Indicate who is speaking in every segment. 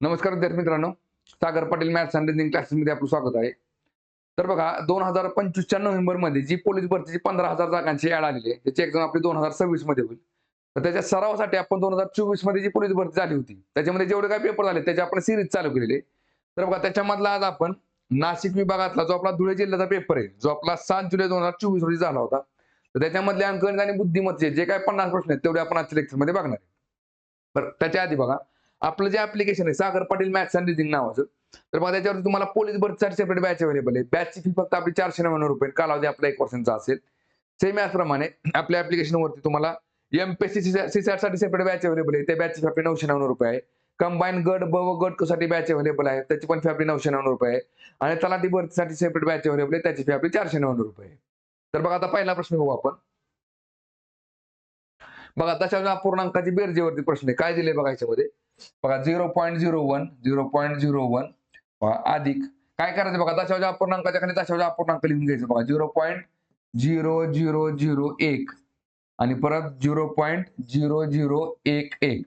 Speaker 1: नमस्कार विद्यार्थी मित्रांनो, Sagar Patil maths and reasoning क्लासेसमध्ये आपलं स्वागत आहे. तर बघा 2025च्या नोव्हेंबरमध्ये जी पोलीस भरतीची 15,000 जागांची ऍड आलेली आहे, त्याची एक्झाम आपली 2026 मध्ये होईल. तर त्याच्या सरावासाठी आपण 2024 मध्ये जी पोलीस भरती झाली होती, त्याच्यामध्ये जेवढे काही पेपर झाले त्याची आपण सिरीज चालू केलेली आहे. तर बघा त्याच्यामधला आज आपण नाशिक विभागातला जो आपला धुळे जिल्ह्याचा पेपर आहे, जो आपला 7 जुलै 2024 रोजी झाला होता. तर त्याच्यामधले अंकगणित आणि बुद्धिमत्तेचे जे काही 50 प्रश्न आहेत तेवढे आपण आजच्या लेक्चरमध्ये बघणार आहे. तर त्याच्या आधी बघा आपलं जे ऍप्लिकेशन आहे Sagar Patil maths and reasoning नावाचं, तर बघा त्याच्यावरती तुम्हाला पोलीस भरतीसाठी सेपरेट बॅच अवेलेबल आहे. बॅचची फी फक्त आपली 499 रुपये, कालावधी आपला 1 वर्षांचा असेल. सेम याचप्रमाणे आपल्या ऍप्लिकेशनवरती तुम्हाला एमपीएससी सीसॅट साठी सेपरेट बॅच अवेलेबल आहे. त्या बॅचची फी आपली 999 रुपये आहे. कंबाईन गट ब व गट साठी बॅच अवेलेबल आहे, त्याची पण फी आपली 999 रुपये आहे. आणि तलाठी भरतीसाठी सेपरेट बॅच अवेलेबल आहे, त्याची फी आपली 499 रुपये आहे. तर बघा आता पहिला प्रश्न बघू आपण. बघा दशांश अपूर्णांकाची बेरजेवरती प्रश्न आहे. काय दिले बघा याच्यामध्ये. बघा 0.01 अधिक काय करायचं बघा, दशांश अपूर्णांकाच्या खाली दशांश अपूर्णांक लिहून घ्यायचं बघा. 0.0001 आणि परत 0.0011.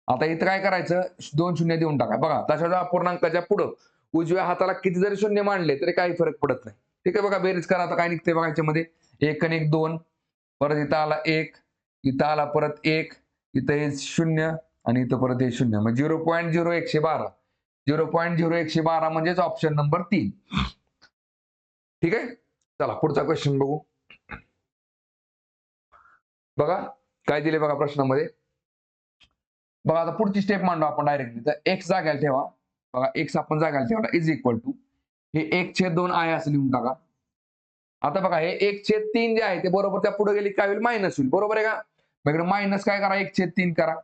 Speaker 1: आता इथं काय करायचं, 2 शून्य देऊन टाका. बघा दशांश अपूर्णांकाच्या पुढं उजव्या हाताला किती जरी शून्य मांडले तरी काही फरक पडत नाही. ठीक आहे, बघा बेरीज करा. आता काय निघते बघा याच्यामध्ये. 1 आणि 1 2, परत इथं आला 1, इथं आला परत 1, इथं हे 0 आणि इथं परत हे 0. मग 0.0112. 0.0112 म्हणजेच ऑप्शन नंबर 3. ठीक आहे, चला पुढचा क्वेश्चन बघू. बघा काय दिले बघा प्रश्नामध्ये. बघा आता पुढची स्टेप मांडू आपण डायरेक्टली. तर x जाग्याला ठेवा. बघा x आपण जाग्याला ठेवला इज इक्वल टू हे 1/2 आहे असं लिहून टाका. आता बघा हे 1/3 जे आहे ते बरोबर त्या पुढे गेली काय होईल, मायनस होईल. बरोबर आहे का. मग इकडे मायनस काय करा, 1/3 करा.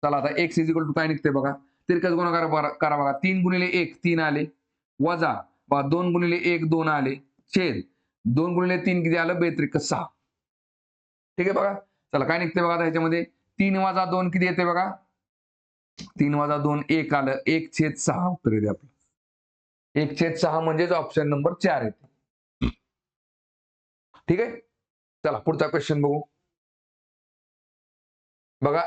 Speaker 1: चला आता x इज इक्वल टू काय निघते बघा. तिरकस गुणाकार करा बघा. 3 गुणिले 1 3 आले, वजा बघा 2 गुणिले 1 2 आले, छेद 2 गुणिले 3 किती आलं, 2 6. ठीक आहे बघा. चला काय निघते बघा आता ह्याच्यामध्ये. 3 वजा 2 किती येते बघा. 3 वजा 2 1 आलं, 1/6 उत्तर येते आपलं. 1/6 म्हणजेच ऑप्शन नंबर 4 येते. ठीक आहे, चला पुढचा क्वेश्चन बघू. बघा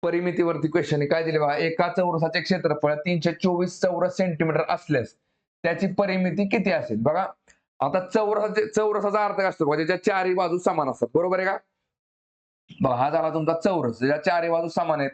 Speaker 1: परिमितीवरती क्वेश्चन आहे. काय दिले बघा. एका चौरसाचे क्षेत्रफळ 324 चौरस सेंटीमीटर असल्यास त्याची परिमिती किती असेल. बघा आता चौरसाचा अर्थ काय असतो बघा, ज्याच्या चारही बाजू समान असतात. बरोबर आहे का. बघा हा झाला तुमचा चौरस, ज्याच्या चारही बाजू समान आहेत.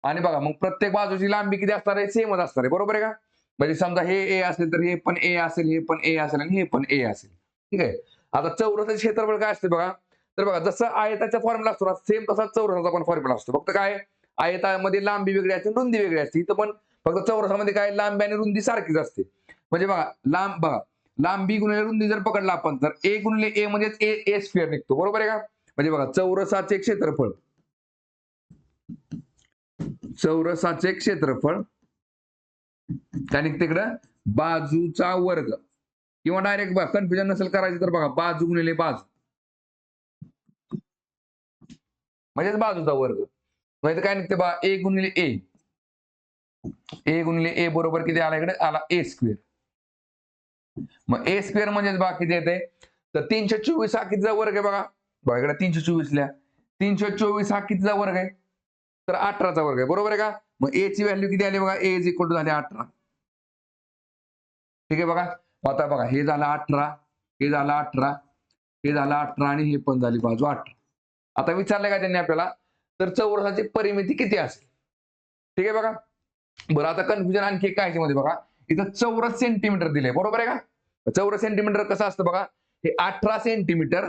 Speaker 1: आणि बघा मग प्रत्येक बाजूची लांबी किती असणार आहे, सेमच असणार आहे. बरोबर आहे का. म्हणजे समजा हे ए असेल तर हे पण ए असेल, हे पण ए असेल आणि हे पण ए असेल. ठीक आहे. आता चौरसाचे क्षेत्रफळ काय असते बघा. तर बघा जसं आयताचा फॉर्म्युला असतो ना, सेम तसा चौरसाचा पण फॉर्म्युला असतो. फक्त काय आयतामध्ये लांबी वेगळी असते, रुंदी वेगळी असते. इथं पण फक्त चौरसामध्ये काय लांबी आणि रुंदी सारखीच असते. म्हणजे बघा लांबी गुणिले रुंदी जर पकडला आपण तर ए गुणिले ए म्हणजेच ए स्क्वेअर निघतो. बरोबर आहे का. म्हणजे बघा चौरसाचे क्षेत्रफळ काय निघते इकडं, बाजूचा वर्ग. किंवा डायरेक्ट बघा कन्फ्युजन नसेल करायचं तर बघा बाजू गुणिले बाजू म्हणजेच बाजूचा वर्ग. म्हणजे काय निघते बघा ए गुणिले ए बरोबर किती आला इकडे, आला ए स्क्वेअर. मग ए स्क्वेअर म्हणजेच बघा किती येते, तर 324 हा कितीचा वर्ग आहे बघा. बघा इकडे 324 लिहा. 324 हा कितीचा वर्ग आहे, तर 18चा वर्ग आहे. बरोबर आहे का. मग ए ची व्हॅल्यू किती आली बघा, ए इज इक्वल टू झाले 18. ठीक आहे बघा. आता बघा हे झालं 18, हे झालं 18, हे झालं 18 आणि हे पण झाली बाजू 18. आता विचारलंय का त्यांनी आपल्याला, तर चौरसाची परिमिती किती असेल. ठीक आहे बघा. बरं आता कन्फ्युजन आणखी काय मध्ये बघा. इथं चौरस सेंटीमीटर दिले. बरोबर आहे का. चौरस सेंटीमीटर कसं असतं बघा. हे 18 सेंटीमीटर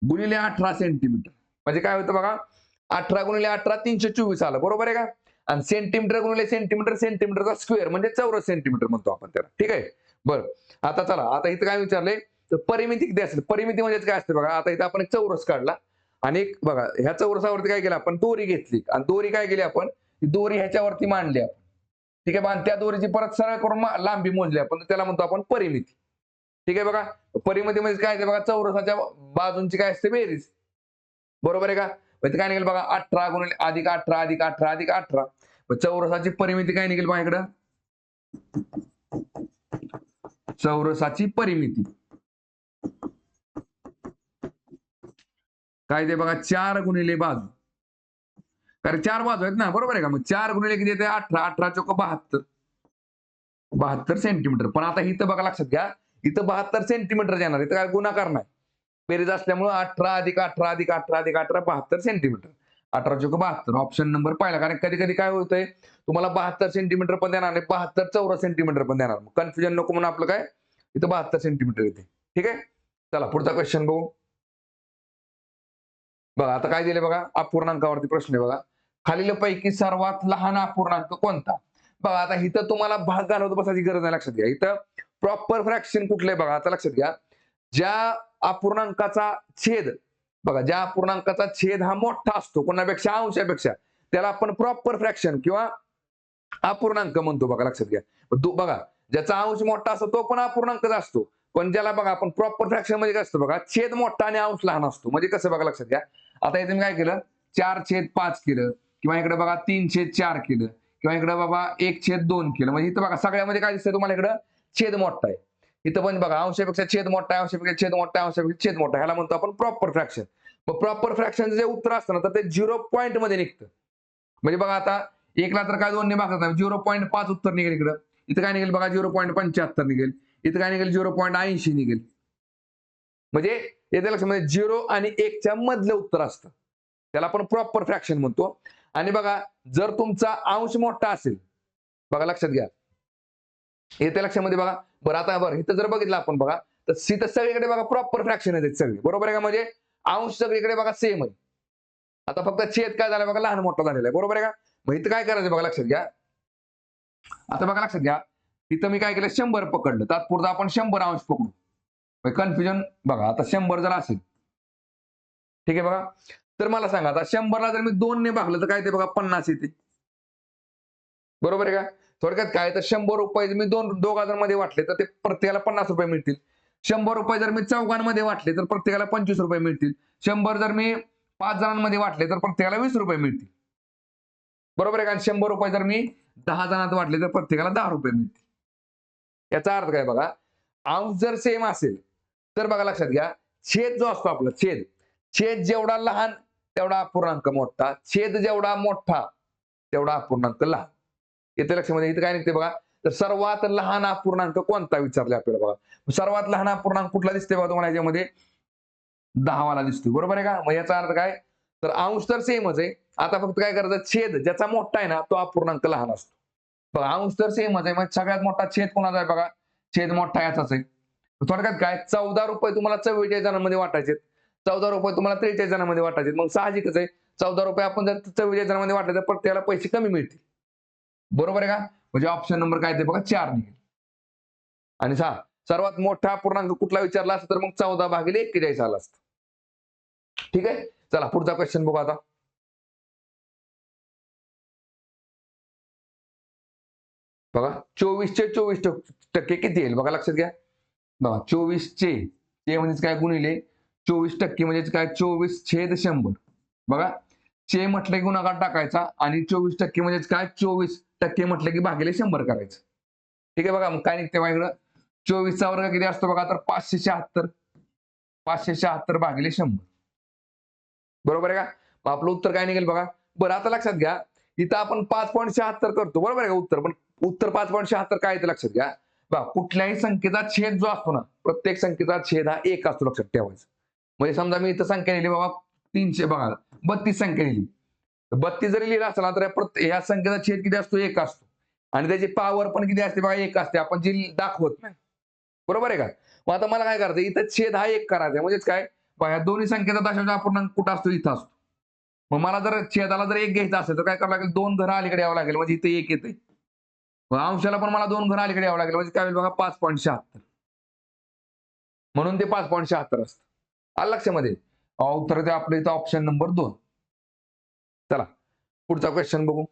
Speaker 1: गुणिले 18 सेंटीमीटर म्हणजे काय होतं बघा. 18 गुणिले 18 324 आलं. बरोबर आहे का. आणि सेंटीमीटर गुणिले सेंटीमीटर, सेंटीमीटरचा स्क्वेअर म्हणजे चौरस सेंटीमीटर म्हणतो आपण त्याला. ठीक आहे. बरं आता चला, आता इथं काय विचारलंय, तर परिमिती किती असेल. परिमिती म्हणजे काय असते बघा. आता इथं आपण एक चौरस काढला आणि एक बघा ह्या चौरसावरती काय केलं आपण, दोरी घेतली आणि दोरी काय केली आपण, दोरी ह्याच्यावरती मांडली आपण. ठीक आहे. आणि त्या दोरीची परत सरळ करून लांबी मोजली आपण, त्याला म्हणतो आपण परिमिती. ठीक आहे बघा. परिमिती म्हणजे काय बघा, चौरसाच्या बाजूंची काय असते बेरीज. बरोबर आहे का. म्हणजे काय निघेल बघा, 18 गुणिले अधिक 18 अधिक 18 अधिक 18. चौरसाची परिमिती काय निघेल बघा इकडं, चौरसाची परिमिती काय ते बघा, 4 गुणिले बाजू. कारण 4 बाजू आहेत ना, बरोबर आहे का? मग 4 गुणिले किती येते? 18. 18 चोक 72. 72 सेंटीमीटर. पण आता इथं बघा लक्षात घ्या, इथं 72 सेंटीमीटर येणार. इथं काय गुणाकार नाही. बेरीज असल्यामुळे 18 अधिक 18 अधिक 18 अधिक 18 72 सेंटीमीटर. 18 चोक 72. ऑप्शन नंबर पहिला. कारण कधी-कधी काय होतंय, तुम्हाला 72 सेंटीमीटर पण देणार नाही, 72 चौरस सेंटीमीटर पण देणार. कन्फ्युजन नको म्हणून आपलं काय, इथं 72 सेंटीमीटर येते. ठीक आहे? चला पुढचा क्वेश्चन बघू. बघा आता काय दिले बघा, अपूर्णांकावरती प्रश्न आहे बघा. खालीलपैकी सर्वात लहान अपूर्णांक कोणता? बघा आता इथं तुम्हाला भाग घालवत बसायची गरज नाही, लक्षात घ्या. इथं प्रॉपर फ्रॅक्शन कुठलं आहे बघा, आता लक्षात घ्या. ज्या अपूर्णांकाचा छेद, बघा ज्या अपूर्णांकाचा छेद हा मोठा असतो कोणापेक्षा, अंशापेक्षा, त्याला आपण प्रॉपर फ्रॅक्शन किंवा अपूर्णांक म्हणतो बघा, लक्षात घ्या. बघा ज्याचा अंश मोठा असतो तो पण अपूर्णांकच असतो. पण ज्याला बघा आपण प्रॉपर फ्रॅक्शन मध्ये काय असतं बघा, छेद मोठा आणि अंश लहान असतो. म्हणजे कसं बघा, लक्षात घ्या. आता इथे मी काय केलं, 4/5 केलं, किंवा इकडे बघा 3/4 केलं, किंवा इकडे बाबा 1/2 केलं. म्हणजे इथं बघा सगळ्यामध्ये काय दिसतंय तुम्हाला, इकडं छेद मोठा आहे. इथं पण बघा अंशापेक्षा छेद मोठा आहे, अंशापेक्षा छेद मोठा आहे, अंशापेक्षा छेद मोठा आहे. ह्याला म्हणतो आपण प्रॉपर फ्रॅक्शन. मग प्रॉपर फ्रॅक्शनचं जे उत्तर असतं ना, तर ते 0 पॉईंट मध्ये निघतं. म्हणजे बघा आता 1ला तर काय 2 ने भागत नाही, 0.5 उत्तर निघेल इकडं. इथं काय निघेल बघा, 0.75 निघेल. इथं काय निघेल, 0.80 निघेल. म्हणजे येते लक्षात, 0 आणि 1च्या मधलं उत्तर असतं. त्याला आपण प्रॉपर फ्रॅक्शन म्हणतो. आणि बघा जर तुमचा अंश मोठा असेल, बघा लक्षात घ्या, येते लक्षामध्ये बघा. बरं आता बरं इथं जर बघितलं आपण बघा, तर इथं सगळीकडे बघा प्रॉपर फ्रॅक्शन आहेत सगळे, बरोबर आहे का? म्हणजे अंश सगळीकडे बघा सेम आहे. आता फक्त छेद काय झाला बघा, लहान मोठा झालेला आहे, बरोबर आहे का? मग इथं काय करायचं बघा, लक्षात घ्या. आता बघा लक्षात घ्या, इथं मी काय केलं, 100 पकडलं, तात्पुरतं आपण 100 अंश पकडू. कन्फ्युजन बघा, आता 100 जर असेल, ठीक आहे बघा, तर मला सांगा आता 100ला जर मी 2 ने भागलं तर काय ते बघा 50 येते, बरोबर आहे का? थोडक्यात काय, तर 100 रुपये जर मी दोघांमध्ये वाटले तर ते प्रत्येकाला 50 रुपये मिळतील. 100 रुपये जर मी चौघांमध्ये वाटले तर प्रत्येकाला 25 रुपये मिळतील. 100 जर मी 5 जणांमध्ये वाटले तर प्रत्येकाला 20 रुपये मिळतील, बरोबर आहे का? 100 रुपये जर मी 10 जणांत वाटले तर प्रत्येकाला 10 रुपये मिळतील. याचा अर्थ काय बघा, अंश जर सेम असेल तर बघा लक्षात घ्या, छेद जो असतो आपला छेद, छेद जेवढा लहान तेवढा अपूर्णांक मोठा, छेद जेवढा मोठा तेवढा अपूर्णांक लहान. येते लक्षामध्ये, इथं काय निघते बघा, तर सर्वात लहान अपूर्णांक कोणता विचारले आपल्याला बघा. सर्वात लहान अपूर्णांक कुठला दिसते बघा तुम्हाला याच्यामध्ये, 10 वाला दिसतो, बरोबर आहे का? मग याचा अर्थ काय, तर अंश तर सेमच आहे. आता फक्त काय करायचं, छेद ज्याचा मोठा आहे ना तो अपूर्णांक लहान असतो. बघा अंश तर सेमच आहे, मग सगळ्यात मोठा छेद कोणाचा आहे बघा, छेद मोठा याचाच आहे. थोडक्यात काय, 14 रुपये तुम्हाला 44 जणांमध्ये वाटायचे, 14 रुपये तुम्हाला 43 जणांमध्ये वाटायचे. मग साहजिकच आहे, 14 रुपये आपण जर 44 जणांमध्ये वाटले तर प्रत्येकाला पैसे कमी मिळतील, बरोबर आहे का? म्हणजे ऑप्शन नंबर काय ते बघा 4 निघेल. आणि सर्वात मोठा पूर्णांक कुठला विचारला असता तर मग 14/41 आला असतं. ठीक आहे, चला पुढचा क्वेश्चन बघू आता. बघा 24चे 24% किती येईल बघा, लक्षात घ्या. बघा 24चे म्हणजे काय, गुणिले 24% म्हणजे काय, 24/100. बघा चे म्हटलं की गुणाकार टाकायचा, आणि 24% म्हणजे काय, 24% म्हटलं की भागिले 100 करायचं. ठीक आहे बघा, मग काय निघते बघा इकडं, 24चा वर्ग किती असतो बघा, तर 576. 576 भागिले 100, बरोबर आहे का? मग आपलं उत्तर काय निघेल बघा. बरं आता लक्षात घ्या, इथं आपण 5.76 करतो, बरोबर आहे का उत्तर, पण उत्तर 5.76 काय येतं लक्षात घ्या. बघा कुठल्याही संख्येचा छेद जो असतो ना, प्रत्येक संख्येचा छेद हा 1 असतो, लक्षात ठेवायचं. म्हणजे समजा मी इथं संख्या लिहिली बाबा 300, बघा 32 संख्या लिहिली, 32 जरी लिहिला असला तर या संख्येचा छेद किती असतो, 1 असतो. आणि त्याची पॉवर पण किती असते बघा, 1 असते, आपण जी दाखवत नाही, बरोबर आहे का? मग आता मला काय करायचं, इथं छेद हा 1 करायचा, म्हणजेच काय, या दोन्ही संख्येचा दशांश अपूर्णांक कुठं असतो, इथं असतो. मग मला जर छेदाला जर 1 घ्यायचा असेल तर काय करावं लागेल, 2 घरं अलीकडे यावं लागेल, म्हणजे इथे 1 येते. मग अंशाला पण मला 2 घरं अलीकडे यावं लागेल, म्हणजे काय होईल बघा, 5.76. म्हणून ते 5.76 असतं. आलं लक्षामध्ये. उत्तर ते आपलं इथं ऑप्शन नंबर 2. चला पुढचा क्वेश्चन बघू.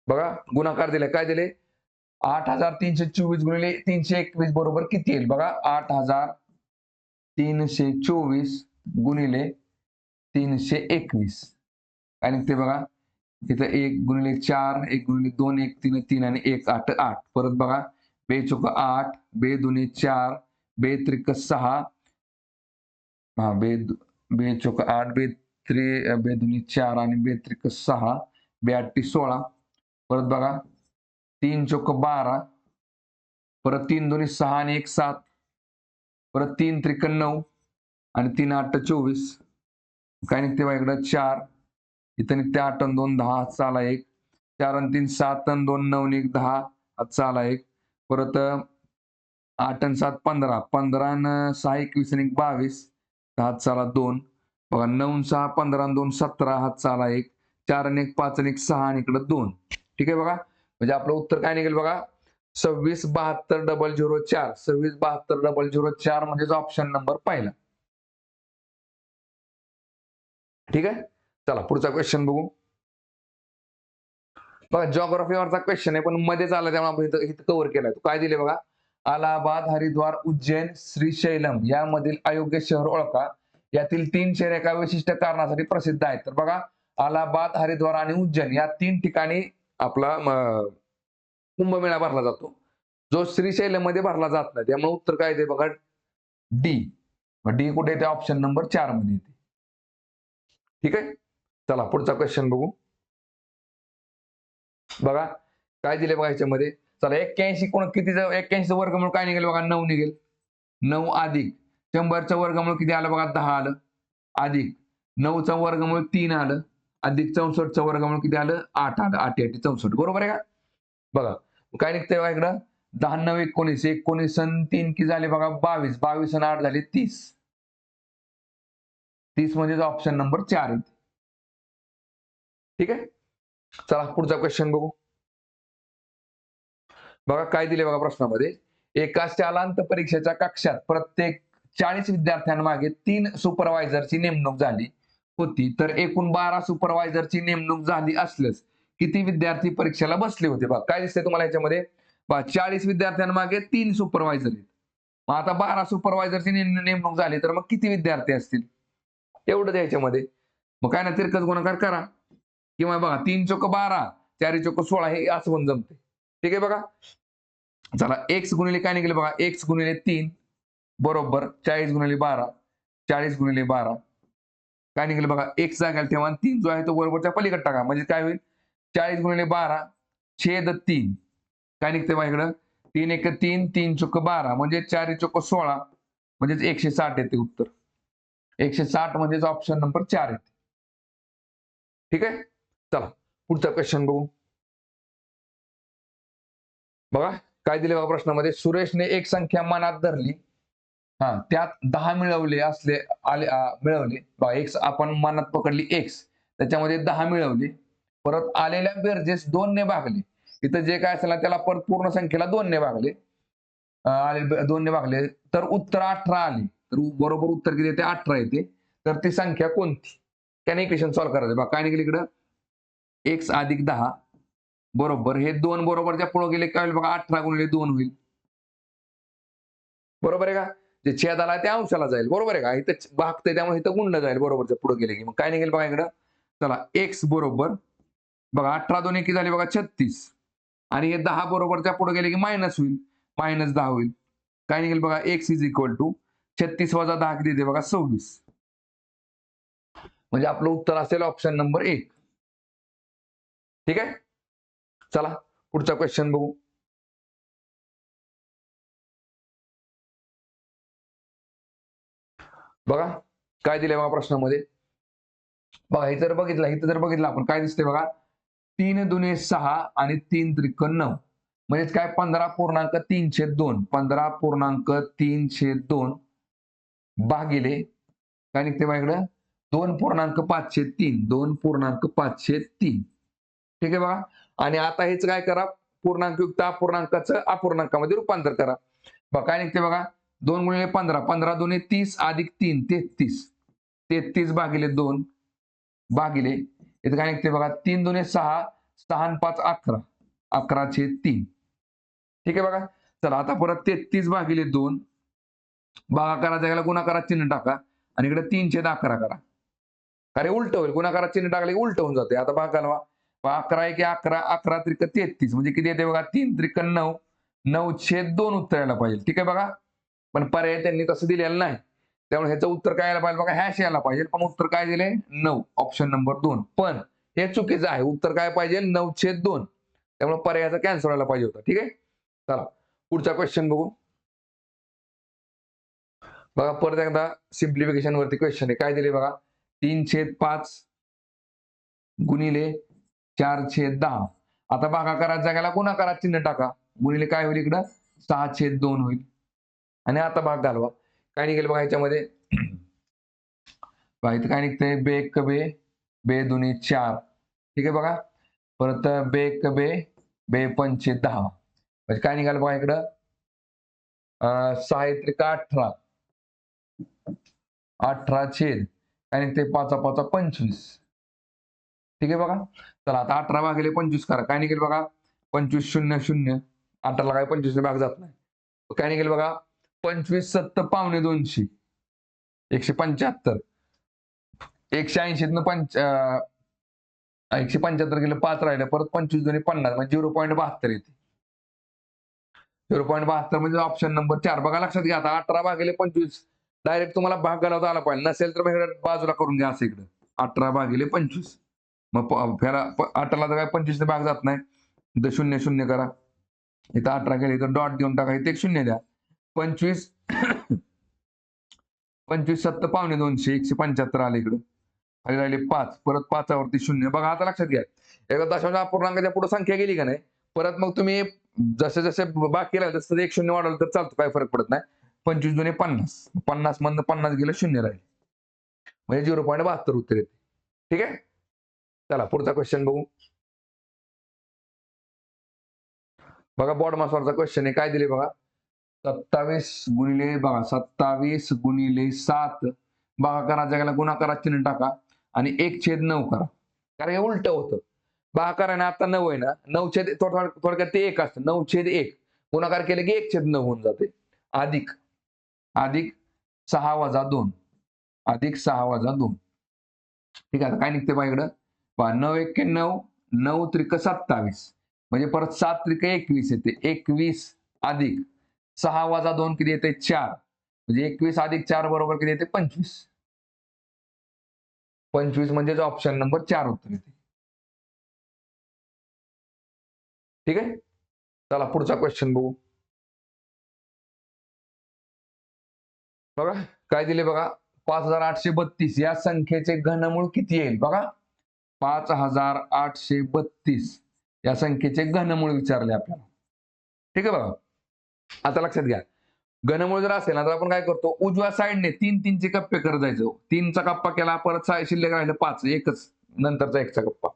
Speaker 1: बघा गुणाकार दिले, काय दिले, 8,324 गुणिले 321 बरोबर किती येईल बघा, 8,324 गुणिले 321 काय निघते बघा, तिथं 1 गुणिले 4, 1 गुणिले 2, 1 3 3 आणि 1 8 8. परत बघा, बे चोक 8, बे दुनी 4, बे त्रिक 6, हा बे चोक 8, बे बेदुनी 4 आणि बेत्रिक 6, बेआठी 16. परत बघा 3 चोक 12, परत 3 दोन्ही 6 आणि 1 7, परत 3 त्रिक 9 आणि 3 8 24. काय निघते बघा इकडं 4, इथं निघते 8 आणि 2 10, हातचा आला 1. 4 आणि 3 7 आणि 2 9 आणि 1 10, हातचा आला 1. परत 8 आणि 7 15, 15 आणि 6 21 आणि 1 22, हातचा आला 2. बघा 9 आणि 6 15 आणि 2 17, हातचा आला 1. 4 आणि 1 5 आणि 1 6 आणि इकडं 2. ठीक आहे बघा, म्हणजे आपलं उत्तर काय निघेल बघा 26720004. 26720004 म्हणजे ऑप्शन नंबर पहिला. ठीक आहे, चला पुढचा क्वेश्चन बघू. बघा जॉग्राफीवरचा क्वेश्चन आहे, पण मध्येच आला त्यामुळे आपण इथं कव्हर केलाय. तो काय दिले बघा, अलाहाबाद, हरिद्वार, उज्जैन, श्रीशैलम यामधील अयोग्य शहर ओळखा. यातील 3 शहर एका विशिष्ट कारणासाठी प्रसिद्ध आहेत. तर बघा अलाहाबाद, हरिद्वार आणि उज्जैन या 3 ठिकाणी आपला कुंभमेळा भरला जातो, जो श्रीशैलम मध्ये भरला जात नाही. त्यामुळे उत्तर काय येते बघा डी. डी कुठे येते, ऑप्शन नंबर 4 मध्ये येते. ठीक आहे, चला पुढचा क्वेश्चन बघू. बघा काय दिले बघा याच्यामध्ये, चला 81 कोण कितीचं 81चं वर्गमूळ काय निघेल बघा 9 निघेल. 9 अधिक 100चं वर्गमूळ किती आलं बघा 10 आलं, अधिक 9चं वर्गमूळ 3 आलं, अधिक 64चं वर्गमूळ किती आलं 8 आलं. 8 8 64, बरोबर आहे का. बघा काय निघतंय बघा इकडं 10 9 19, 19 आणि 3 किती झाले बघा 22, 22 आणि 8 झाले 30. 30 म्हणजे ऑप्शन नंबर 4 आहे. ठीक आहे, चला पुढचा क्वेश्चन बघू. बघा काय दिले बघा प्रश्नामध्ये, एका शालांत परीक्षेच्या कक्षात प्रत्येक 40 विद्यार्थ्यांमागे 3 सुपरवायझरची नेमणूक झाली होती, तर एकूण 12 सुपरवायझरची नेमणूक झाली असल्यास किती विद्यार्थी परीक्षेला बसले होते. बघा काय दिसतंय तुम्हाला याच्यामध्ये, 40 विद्यार्थ्यांमागे 3 सुपरवायझर आहेत. मग आता 12 सुपरवायझरची नेमणूक झाली तर मग किती विद्यार्थी असतील, एवढं याच्यामध्ये. मग काय ना तिरकस गुणाकार करा, किंवा बघा 3 चोक 12, 4 चोक 16 हे असं पण जमते. ठीक आहे बघा, चला x गुणिले काय निघेल बघा, x गुणिले 3 बरोबर 40 गुणिले 12, 40 गुणिले 12 काय निघेल बघा, x जागेल तेव्हा 3 जो आहे तो बरोबरच्या पलीकडे टाका, म्हणजे काय होईल 40 गुणिले 12 छेद 3 काय निघते बघा इकडं 3 1 3, 3 चोक 12 म्हणजे 4 चोक 16 म्हणजे 160 येते उत्तर. 160 म्हणजे ऑप्शन नंबर 4 येते. ठीक आहे, चला पुढचा क्वेश्चन बघू. बघा काय दिले बघा प्रश्नामध्ये, सुरेशने एक संख्या मनात धरली, त्यात 10 मिळवले असले मिळवले बघा, x आपण मनात पकडली x, त्याच्यामध्ये 10 मिळवले, परत आलेल्या बेरजेस 2 ने भागले. इथं जे काय असेल त्याला परत पूर्ण संख्येला 2 ने भागले, 2 ने भागले तर उत्तर 18 आले. तर बरोबर उत्तर किती येते 18 येते. तर ती संख्या कोणती, त्याने इक्वेशन सॉल्व्ह करायचं. बघा काय निघेल इकडं x अधिक 10 बरोबर हे 2 बरोबरच्या पुढे गेले काय होईल बघा 18 गुणिले 2 होईल. बरोबर आहे का, जे छेदाला आहे ते अंशाला जाईल. बरोबर आहे का, इथं भागतंय त्यामुळे इथं गुणलं जाईल बरोबरच्या पुढे गेले की. मग काय निघेल बघा इकडं, चला x बरोबर बघा 18 2 एकी झाले बघा 36, आणि हे 10 बरोबरच्या पुढे गेले की मायनस होईल, मायनस 10 होईल. काय निघेल बघा x इज इक्वल टू 36 वजा 10 किती देते बघा 26. म्हणजे आपलं उत्तर असेल ऑप्शन नंबर 1. ठीक आहे, चला पुढचा क्वेश्चन बघू. बघा काय दिलंय बघा प्रश्नामध्ये, बघा हे जर बघितलं, इथं जर बघितलं आपण काय दिसतंय बघा 3 दुने 6 आणि 3 त्रिक 9 म्हणजे काय 15.3/2, 15.3/2 भागिले काय निघते बघा इकडं 2.5/3, 2.5/3. ठीक आहे बघा, आणि आता हेच काय करा, पूर्णांकयुक्त अपूर्णांकाचं अपूर्णांकामध्ये रूपांतर करा. बघा काय निघते बघा 2 गुणिले 15, 15 दुने 30 अधिक 3 33, 33 भागिले 2 भागिले इथं काय निघते बघा 3 दुने 6, 6 आणि 5 11, 11/3. ठीक आहे बघा, चला आता परत 33 भागिले 2 भागाकाराच्या जागेला गुणाकारात चिन्ह टाका, आणि इकडे 3/11 करा. अरे उलट होईल, गुणाकारात चिन्ह टाकले की उलट होऊन जाते. आता भागाला 11 1 11, 11 त्रिक 33 म्हणजे किती येते बघा 3 त्रिक 9, 9/2 उत्तर यायला पाहिजे. ठीक आहे बघा, पण पर्याय त्यांनी तसं दिलेलं नाही. त्यामुळे ह्याचं उत्तर काय यायला पाहिजे बघा, हॅश यायला पाहिजे, पण उत्तर काय दिले 9, ऑप्शन नंबर 2. पण हे चुकीचं आहे, उत्तर काय पाहिजे 9/2. त्यामुळे पर्यायाचा कॅन्सल व्हायला पाहिजे होता. ठीक आहे, चला पुढचा क्वेश्चन बघू. बघा परत एकदा सिम्प्लिफिकेशन वरती क्वेश्चन आहे. काय दिले बघा, 3/5 गुणिले 4/10. आता भागाकाराच्या जागेला गुणाकारात चिन्ह टाका. गुणिले काय होईल इकडं 6/2 होईल. आणि आता भाग घालवा. काय निघेल बघा याच्यामध्ये बघा इथं काय निघतंय, बे एक बे, बे दुनी 4. ठीक आहे बघा, परत बे एक बे, बे पंचे 10. म्हणजे काय निघाल बघा इकडं 6 त्रिका 18, 18 छेद काय निघते 5 5 25. ठीक आहे बघा, चला आता 18 भागिले 25 करा. काय निघेल बघा 25 0 0. 18 काय 25 ने भाग जात नाही. काय निघेल बघा 25 7 पावणे 200, 175. 180 175 गेलं 5 राहिलं, परत 25 दोन्ही 50 म्हणजे 0.72 येते. 0.72 म्हणजे ऑप्शन नंबर 4. बघा लक्षात घ्या, आता 18 भागिले 25 डायरेक्ट तुम्हाला भाग घालवता आला पाहिजे. नसेल तर मग बाजूला करून घ्या असं इकडं 18 भागिले 25. मग 18ला तर काय 25 ने भाग जात नाही, इथं 0 0 करा. इथं 18 केले, इथं डॉट देऊन टाका, इथे 1 0 द्या. 25 25 7 पावणे 200, 175 आले इकडं. खाली राहिले 5, परत 5 वरती 0. बघा आता लक्षात घ्या, एकदा दशांश अपूर्णांकाच्या पुढे संख्या गेली का नाही, परत मग तुम्ही जसे जसे बाकी राहिले तसं 1 0 वाढवलं तर चालतं, काही फरक पडत नाही. 25 दुने 50, 50 मधनं 50 गेलं 0 राहील, म्हणजे 0.72 उत्तर येते. ठीक आहे, चला पुढचा क्वेश्चन बघू. बघा बॉड मासवरचा क्वेश्चन आहे. काय दिले बघा 27 गुणिले बघा 27 गुणिले 7. भागाकाराच्या जागेला गुणाकारात चिन्ह टाका आणि 1/9 करा. कारण हे उलट होतं. भागाकाराने आता 9 आहे ना, 9 थोडक्यात ते 1 असतं. 9/1 गुणाकार केले की 1/9 होऊन जाते. अधिक अधिक 6 वजा 2, अधिक 6 वजा 2. ठीक आहे, काय निघते बघा इकडं 9 1 9, 9 त्रिक 27, म्हणजे परत 7 त्रिक 21 येते. 21 अधिक 6 वजा 2 किती येते 4, म्हणजे 21 अधिक 4 बरोबर किती येते 25. 25 म्हणजेच ऑप्शन नंबर 4 उत्तर येते. ठीक आहे, चला पुढचा क्वेश्चन बघू. बघा काय दिले बघा 5832 या संख्येचे घनमूळ किती येईल. बघा 5832 या संख्येचे घनमूळ विचारले आपल्याला. ठीक आहे बघा, आता लक्षात घ्या, घनमूळ जर असेल ना तर आपण काय करतो, उजव्या साईडने 3 चे कप्पे करत जायचो. 3चा कप्पा केला, परत शिल्लक राहिलं 5, एकच नंतरचा 1चा कप्पा.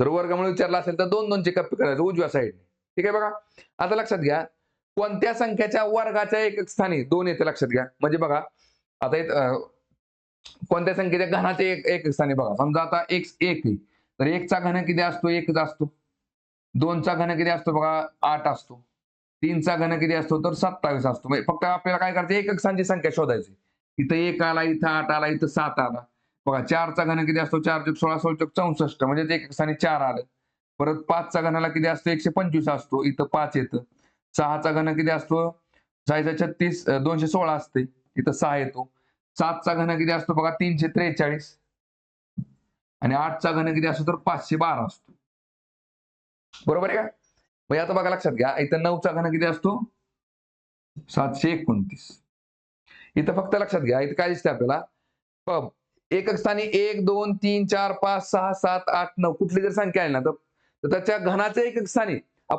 Speaker 1: तर वर्गमूळ विचारला असेल तर 2 चे कप्पे करायचे उजव्या साईडने. ठीक आहे बघा, आता लक्षात घ्या, कोणत्या संख्याच्या वर्गाच्या एकक स्थानी 2 येते लक्षात घ्या. म्हणजे बघा आता कोणत्या संख्येच्या घनाचे एकक स्थानी बघा, समजा आता x 1 आहे, तर 1चा घन किती असतो 1च असतो. 2चा घन किती असतो बघा 8 असतो. 3चा घन किती असतो तर 27 असतो. म्हणजे फक्त आपल्याला काय करायचं, एकक स्थानची संख्या शोधायची. इथं 1 आला, इथं 8 आला, इथं 7 आला. बघा 4चा घन किती असतो 4 + 16 16 64, म्हणजे एकक स्थानी 4 आलं. परत 5चा घनाला किती असतो 125 असतो, इथं 5 येतं. 6चा घन किती असतो 6 36 216 असते, इथं 6 येतो. 7चा घन किती असतो बघा 343, आणि 8चा घन किती असतो तर 512 असतो. बरोबर आहे का. म्हणजे आता बघा लक्षात घ्या, इथं 9चा घन किती असतो 729. इथं फक्त लक्षात घ्या, इथं काय दिसतंय आपल्याला, एकक स्थानी 1 2 3 4 5 6 7 8 9 कुठली जर संख्या आहे ना तर त्याच्या घनाच्या एकक स्थानी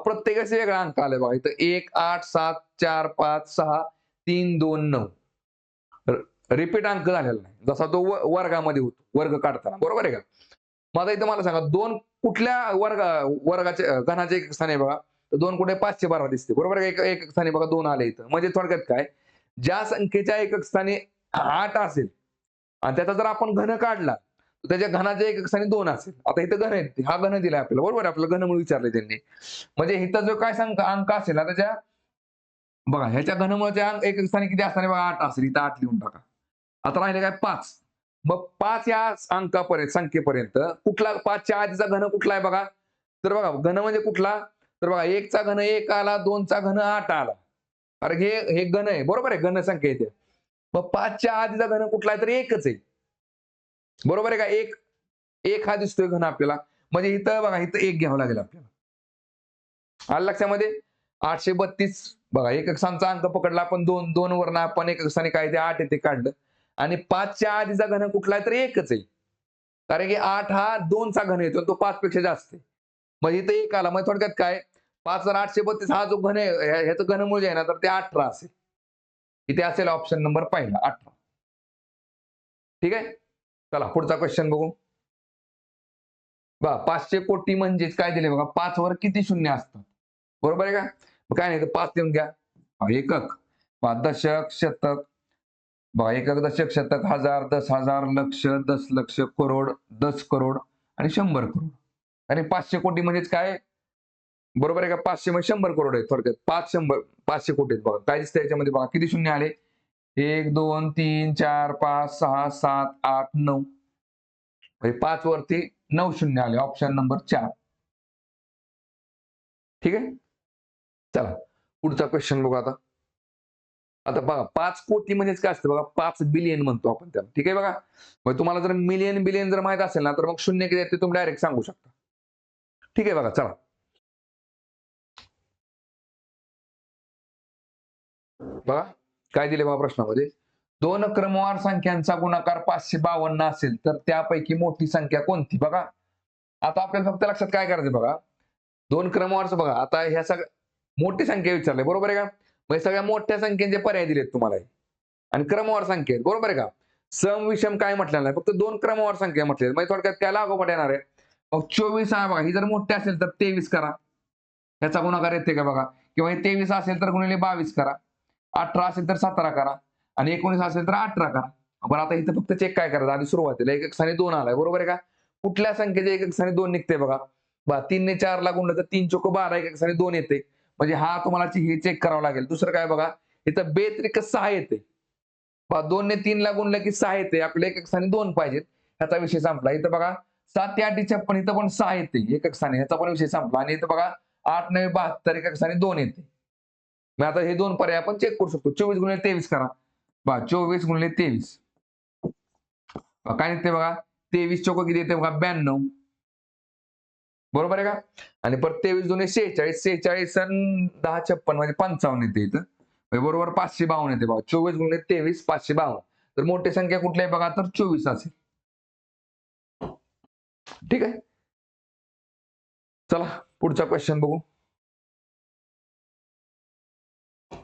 Speaker 1: प्रत्येकाचे वेगळा अंक आलाय बघा. इथं 1 8 7 4 5 6 3 2 9 रिपीट अंक झालेला नाही, जसा तो वर्गामध्ये होतो वर्ग काढताना. बरोबर आहे का. मग इथं मला सांगा, दोन कुठल्या वर्गाचे घनाचे एकक स्थानी आहे बघा, तर 2 कुठे 512 दिसते. बरोबर आहे, एकक स्थानी बघा 2 आले इथं. म्हणजे थोडक्यात काय, ज्या संख्येच्या एकक स्थानी 8 असेल आणि त्याचा जर आपण घन काढला तर त्याच्या घनाच्या एकक स्थानी 2 असेल. आता इथं घन आहे, हा घन दिलाय आपल्याला. बरोबर आहे, आपल्याला घनमूळ विचारले त्यांनी. म्हणजे इथं जो काय अंक असेल ना त्याच्या बघा, ह्याच्या घनमूळच्या एकक स्थानी किती असणार बघा 8 असेल, इथं 8 लिहून टाका. आता राहिले काय 5. मग 5 या अंकापर्यंत संख्येपर्यंत कुठला 5च्या आधीचा घन कुठला आहे बघा, तर बघा घन म्हणजे कुठला, तर बघा 1चा घन 1 आला, 2चा घन 8 आला. अरे हे घन आहे. बरोबर आहे, घन संख्या येते. मग 5च्या आधीचा घन कुठला आहे तर एकच आहे. बरोबर आहे का? एक एक हा दिसतोय घन आपल्याला. म्हणजे इथं बघा, इथं एक घ्यावं लागेल आपल्याला. आलं लक्षामध्ये? 832 बघा, एकक स्थानचा अंक पकडला आपण 2, 2 वरनं आपण एकक स्थानी काय ते 8 येते काढलं. आणि 5च्या आधीचा घन कुठला आहे तर एकच आहे. कारण की 8 हा 2चा घन येतो, तो 5 पेक्षा जास्त आहे. मग इथं एक आला. मग थोडक्यात काय, 5,832 हा जो घन आहे, ह्याचं घनमूळ जे आहे ना, तर ते 18 असेल. इथे असेल ऑप्शन नंबर पहिला 18. ठीक आहे. चला पुढचा क्वेश्चन बघू. बघा, 500 कोटी म्हणजेच काय दिले बघा, 5 वर किती शून्य असतात? बरोबर आहे का? मग काय नाही, तर 5 लिहून घ्या. एकक, दशक, शतक. बघा, एकक, दशक, शतक, हजार, 10,000, लक्ष, 10 लक्ष, करोड, 10 करोड आणि 100 करोड. आणि 500 कोटी म्हणजेच काय? बरोबर आहे का? 500 म्हणजे 100 करोड आहे थोडक्यात. 500 कोटी आहेत बघा. काय दिसतं याच्यामध्ये बघा, किती शून्य आले? 1, 2, 3, 4, 5, 6, 7, 8, 9. म्हणजे 5 वरती 9 शून्य आले. Option number 4. ठीक आहे. चला पुढचा क्वेश्चन बघू आता. आता बघा, 5 कोटी म्हणजेच काय असतं बघा, 5 बिलियन म्हणतो आपण त्याला. ठीक आहे बघा. मग तुम्हाला जर मिलियन बिलियन जर माहित असेल ना, तर मग शून्य किती आहे ते तुम्ही डायरेक्ट सांगू शकता. ठीक आहे बघा, चला. बघा काय दिले बघा प्रश्नामध्ये. 2 क्रमवार संख्यांचा गुणाकार 552 असेल तर त्यापैकी मोठी संख्या कोणती? बघा, आता आपल्याला फक्त लक्षात काय करायचं बघा, 2 क्रमवारचं बघा, आता ह्या सगळ्या मोठी संख्या विचारली, बरोबर आहे का? म्हणजे सगळ्या मोठ्या संख्येचे पर्याय दिलेत तुम्हाला आणि क्रमवार संख्या आहेत, बरोबर आहे का? सम विषम काय म्हटलेलं नाही, फक्त 2 क्रमवार संख्या म्हटले. म्हणजे थोडक्यात काय लागोपाठ येणार आहे. मग 24 आहे बघा, ही जर मोठी असेल तर 23 करा. ह्याचा गुणाकार येते का बघा, किंवा हे 23 असेल तर गुणिले 22 करा. 18 असेल तर 17 करा आणि 19 असेल तर 18 करा. पण आता इथं फक्त चेक काय करायचं, आधी सुरुवातीला एकक स्थानी 2 आलाय, बरोबर आहे का? कुठल्या संख्येचे एकक स्थानी 2 निघते बघा. 3 ने 4 ला गुणलं तर 3 चोक 12 एकक स्थानी 2 येते. म्हणजे हा तुम्हाला हे चेक करावं लागेल. दुसरं काय बघा, इथं बेत्रिक 6 येते. 2 ने 3 ला गुणलं की 6 येते. आपल्या एकक स्थानी 2 पाहिजेत. ह्याचा विषय संपला. इथं बघा 7 8 56, इथं पण 6 येते एकक स्थानी. ह्याचा पण विषय संपला. आणि इथं बघा 8 9 72 एकक स्थानी 2 येते. मग आता हे 2 पर्याय आपण चेक करू शकतो. 24 गुणिले 23 करा. 24 गुणिले 23. काय निघते बघा, 23 चौक किती येते बघा, 92. बरोबर आहे का? आणि परत 23 दुणे 46, 46 आणि 10 56 म्हणजे 55 येते इथं. म्हणजे बरोबर 552 येते बघा. 24 गुणिले 23 552. तर मोठी संख्या कुठली आहे बघा, तर 24 असेल. ठीक आहे. चला पुढचा क्वेश्चन बघू.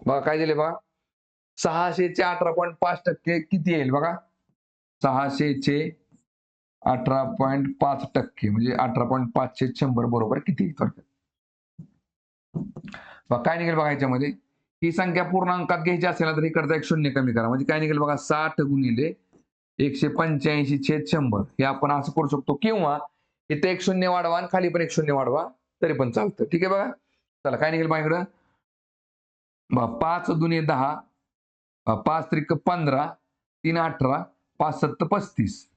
Speaker 1: बघा काय दिले बघा, 600 चे 18.5% किती येईल बघा. 600 चे 18.5% म्हणजे 18.5 चे 100 बरोबर किती येईल थोडक्यात. काय निघेल बघा याच्यामध्ये, ही संख्या पूर्णांकात घ्यायची असेल तर इकडचा एक शून्य कमी करा. म्हणजे काय निघेल बघा, 60 गुणिले 185 छेद 100 हे आपण असं करू शकतो, किंवा इथे एक शून्य वाढवा आणि खाली पण एक शून्य वाढवा तरी पण चालतं. ठीक आहे बघा. चला काय निघेल माझ्याकडं, 5 दुणे 10, 5 त्रिक 15, 3 18, 5 7 35.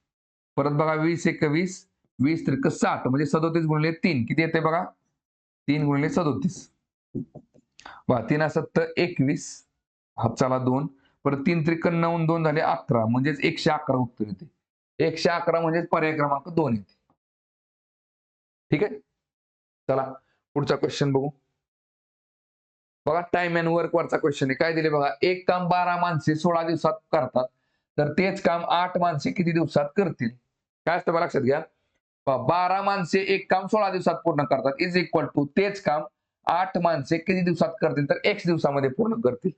Speaker 1: परत बघा 20 21, 20 त्रिक 60 म्हणजे 37 गुणिले 3 किती येते बघा, 3 गुणिले 37. 3 7 21, हात चला 2, परत 3 त्रिक 9 2 झाले 11 म्हणजेच 111 उत्तर येते. 111 म्हणजेच पर्याय क्रमांक 2 येते. ठीक आहे. चला पुढचा क्वेश्चन बघू. बघा टाइम अँड वर्क वरचा क्वेश्चन आहे. काय दिले बघा, एक काम 12 माणसे 16 दिवसात करतात तर तेच काम 8 माणसे किती दिवसात करतील? काय असतं बघा, लक्षात घ्या. 12 माणसे एक काम 16 दिवसात पूर्ण करतात इज इक्वल टू तेच काम 8 माणसे किती दिवसात करतील, तर x दिवसामध्ये पूर्ण करतील.